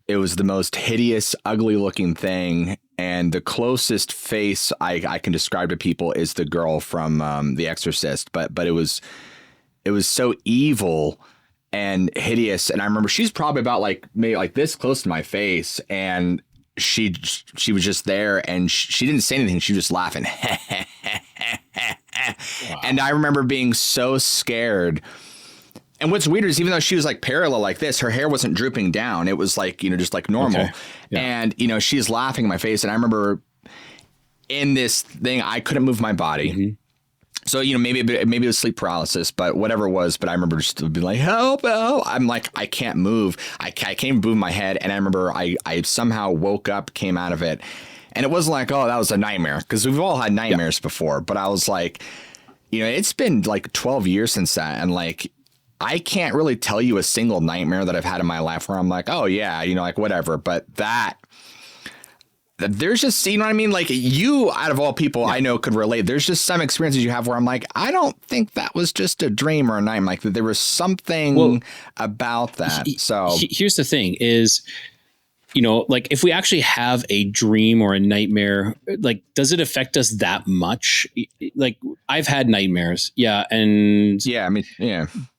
the most hideous, ugly looking thing. And the closest face I can describe to people is the girl from The Exorcist. But it was so evil and hideous. And I remember she's probably about maybe like this close to my face, and she was just there, and she didn't say anything. She was just laughing. Wow. And I remember being so scared. And what's weird is even though she was like parallel like this, her hair wasn't drooping down. It was like, just like normal. Okay. Yeah. And, she's laughing in my face. And I remember in this thing, I couldn't move my body. Mm-hmm. So, maybe it was sleep paralysis, but whatever it was. But I remember just being like, help. I'm like, I can't move. I can't move my head. And I remember I somehow woke up, came out of it. And it wasn't like, oh, that was a nightmare, because we've all had nightmares before. But I was like, it's been like 12 years since that. And like, I can't really tell you a single nightmare that I've had in my life where I'm like, oh, yeah, like whatever. But there's just, you know what I mean? Like, you, out of all people I know, could relate. There's just some experiences you have where I'm like, I don't think that was just a dream or a nightmare. Like, there was something about that. So here's the thing is, like if we actually have a dream or a nightmare, like, does it affect us that much? Like, I've had nightmares. Yeah. And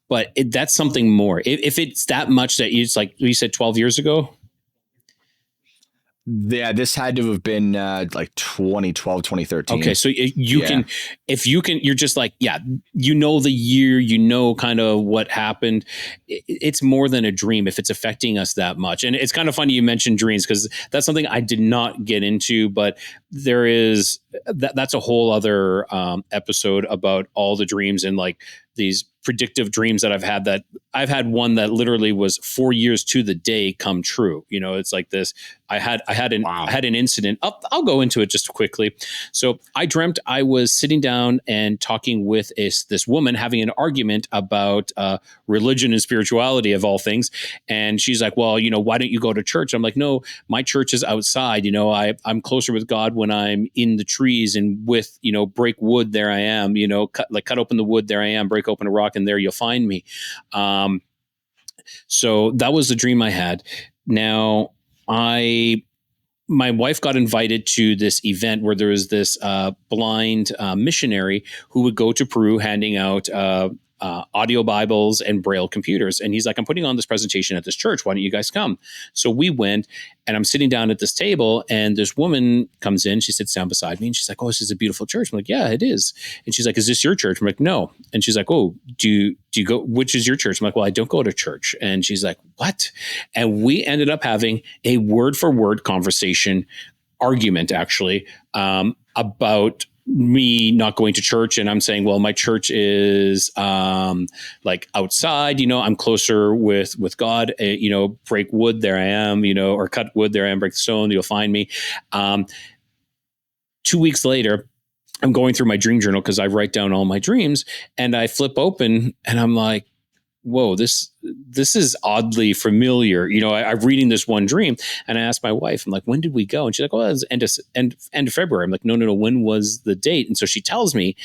but that's something more. If it's that much that it's like you said 12 years ago. Yeah, this had to have been like 2012, 2013. Okay, so you're just like, the year, kind of what happened. It's more than a dream if it's affecting us that much. And it's kind of funny you mentioned dreams, because that's something I did not get into, but there is, that's a whole other episode about all the dreams and like these predictive dreams that I've had one that literally was 4 years to the day come true. It's like this. I had an incident. I'll go into it just quickly. So I dreamt I was sitting down and talking with this woman, having an argument about religion and spirituality of all things. And she's like, well, why don't you go to church? I'm like, no, my church is outside. I'm closer with God when I'm in the trees and with, break wood. There I am, cut open the wood. There I am, break open a rock, and there you'll find me. So that was the dream I had. Now, my wife got invited to this event where there was this blind missionary who would go to Peru handing out audio Bibles and Braille computers. And he's like, I'm putting on this presentation at this church. Why don't you guys come? So we went, and I'm sitting down at this table, and this woman comes in. She sits down beside me, and she's like, oh, this is a beautiful church. I'm like, yeah, it is. And she's like, is this your church? I'm like, no. And she's like, oh, do you go, which is your church? I'm like, well, I don't go to church. And she's like, what? And we ended up having a word for word argument, actually, about me not going to church. And I'm saying, well, my church is like outside, I'm closer with God, break wood, there I am, or cut wood, there I am, break the stone, you'll find me. 2 weeks later, I'm going through my dream journal because I write down all my dreams, and I flip open and I'm like, whoa, this is oddly familiar. I'm reading this one dream, and I asked my wife, I'm like, when did we go? And she's like, oh, it was end of February. I'm like, no. When was the date? And so she tells me,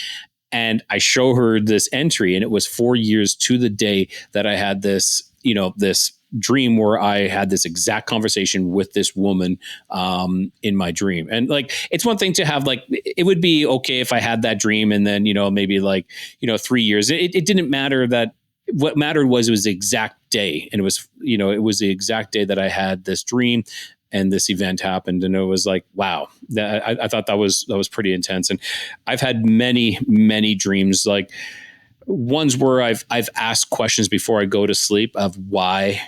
and I show her this entry, and it was 4 years to the day that I had this, this dream where I had this exact conversation with this woman in my dream. And like, it's one thing to have, like, it would be okay if I had that dream and then, maybe like, 3 years, it didn't matter. That what mattered was it was the exact day. And it was, it was the exact day that I had this dream and this event happened. And it was like, wow, I thought that was pretty intense. And I've had many, many dreams, like ones where I've asked questions before I go to sleep of why.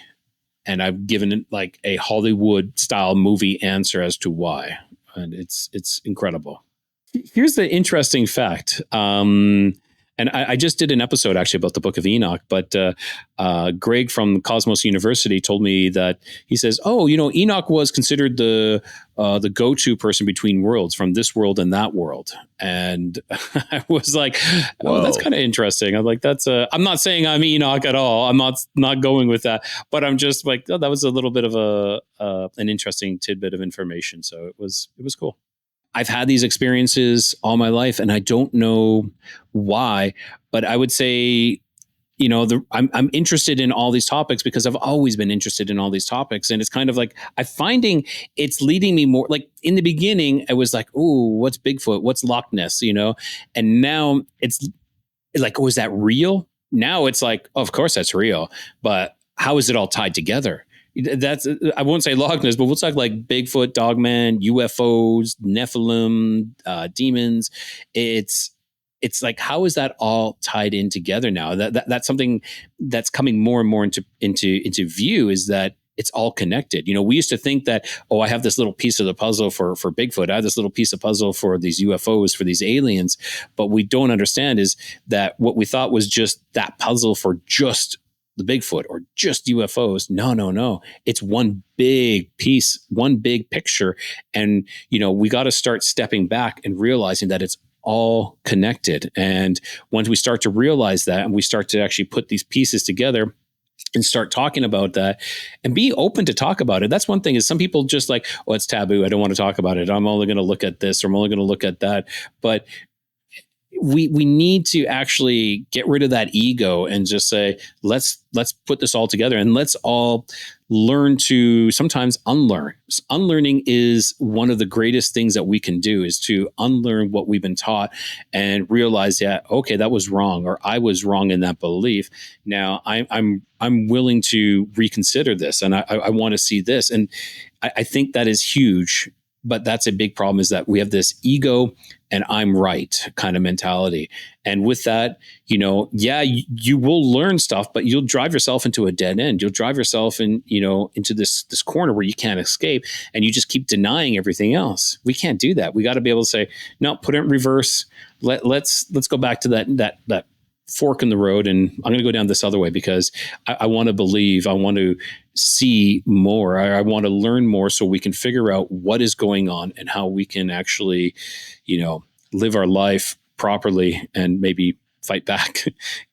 And I've given it like a Hollywood style movie answer as to why. And it's incredible. Here's the interesting fact. And I just did an episode actually about the Book of Enoch, but Greg from Cosmos University told me that he says, oh, Enoch was considered the go-to person between worlds, from this world and that world. And I was like, oh, that's kind of interesting. I'm like, I'm not saying I'm Enoch at all. I'm not going with that, but I'm just like, oh, that was a little bit of an interesting tidbit of information. So it was cool. I've had these experiences all my life, and I don't know why, but I would say, I'm interested in all these topics because I've always been interested in all these topics. And it's kind of like, I'm finding it's leading me more, like in the beginning, I was like, oh, what's Bigfoot? What's Loch Ness? And now it's like, oh, is that real? Now it's like, oh, of course that's real, but how is it all tied together? That's, I won't say Loch Ness, but we'll talk like Bigfoot, Dogman, UFOs, Nephilim, demons. It's like, how is that all tied in together now? That's something that's coming more and more into view, is that it's all connected. We used to think that, oh, I have this little piece of the puzzle for Bigfoot. I have this little piece of puzzle for these UFOs, for these aliens. But we don't understand is that what we thought was just that puzzle for just the Bigfoot or just UFOs. No. It's one big piece, one big picture. And, we got to start stepping back and realizing that it's all connected. And once we start to realize that and we start to actually put these pieces together and start talking about that and be open to talk about it. That's one thing is some people just like, oh, it's taboo. I don't want to talk about it. I'm only going to look at this or I'm only going to look at that. But we need to actually get rid of that ego and just say, let's put this all together and let's all learn to sometimes unlearn. Unlearning is one of the greatest things that we can do, is to unlearn what we've been taught and realize, yeah, okay, that was wrong, or I was wrong in that belief. Now I'm willing to reconsider this, and I want to see this. And I think that is huge. But that's a big problem, is that we have this ego and I'm right kind of mentality. And with that, you will learn stuff, but you'll drive yourself into a dead end. You'll drive yourself into this corner where you can't escape, and you just keep denying everything else. We can't do that. We got to be able to say, no, put it in reverse. Let's go back to that fork in the road, and I'm going to go down this other way because I want to believe, I want to see more. I want to learn more so we can figure out what is going on and how we can actually, live our life properly and maybe fight back,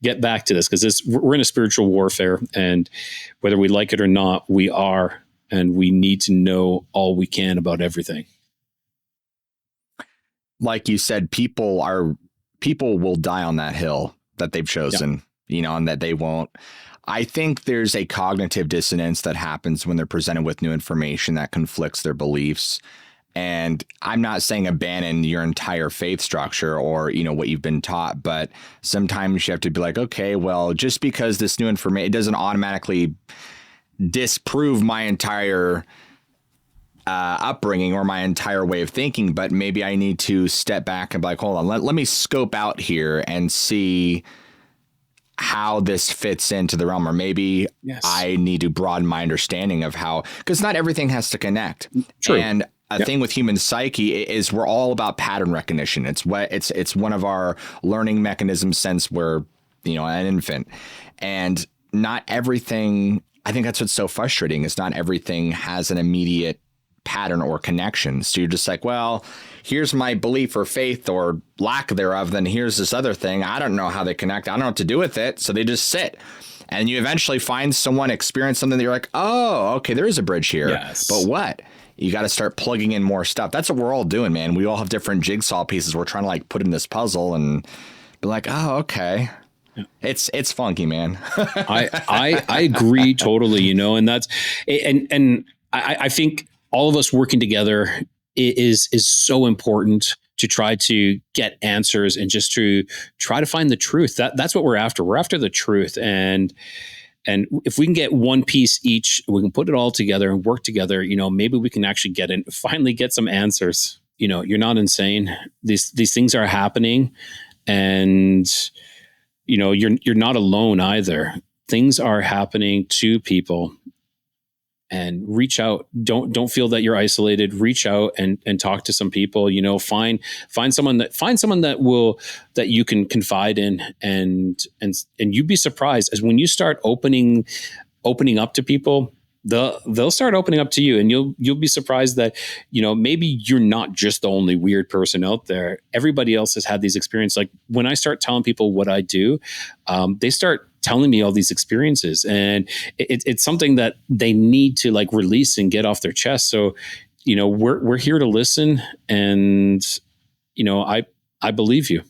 get back to this, because we're in a spiritual warfare, and whether we like it or not, we are, and we need to know all we can about everything. Like you said, people will die on that hill that they've chosen, and that they won't. I think there's a cognitive dissonance that happens when they're presented with new information that conflicts their beliefs. And I'm not saying abandon your entire faith structure or, what you've been taught, but sometimes you have to be like, okay, well, just because this new information, it doesn't automatically disprove my entire upbringing or my entire way of thinking, but maybe I need to step back and be like, hold on, let me scope out here and see how this fits into the realm, or maybe I need to broaden my understanding of how, because not everything has to connect. True. And a thing with human psyche is we're all about pattern recognition. It's one of our learning mechanisms since we're, an infant, and not everything. I think that's what's so frustrating, is not everything has an immediate pattern or connection. So you're just like, well, here's my belief or faith or lack thereof. Then here's this other thing. I don't know how they connect. I don't know what to do with it. So they just sit. And you eventually find someone experience something that you're like, oh, okay, there is a bridge here. Yes. But what? You got to start plugging in more stuff. That's what we're all doing, man. We all have different jigsaw pieces we're trying to put in this puzzle and be like, oh, okay. Yeah. It's funky, man. I agree totally, and that's, and I think all of us working together is so important to try to get answers and just to try to find the truth. That's what we're after. We're after the truth. And if we can get one piece each, we can put it all together and work together, maybe we can actually finally get some answers. You're not insane. These things are happening, and, you're not alone either. Things are happening to people. And reach out. Don't feel that you're isolated. Reach out and talk to some people. Find someone that you can confide in, and you'd be surprised as when you start opening up to people, they'll start opening up to you, and you'll be surprised that maybe you're not just the only weird person out there. Everybody else has had these experiences. Like when I start telling people what I do, they start telling me all these experiences, and it's something that they need to release and get off their chest. So, we're here to listen, and I believe you.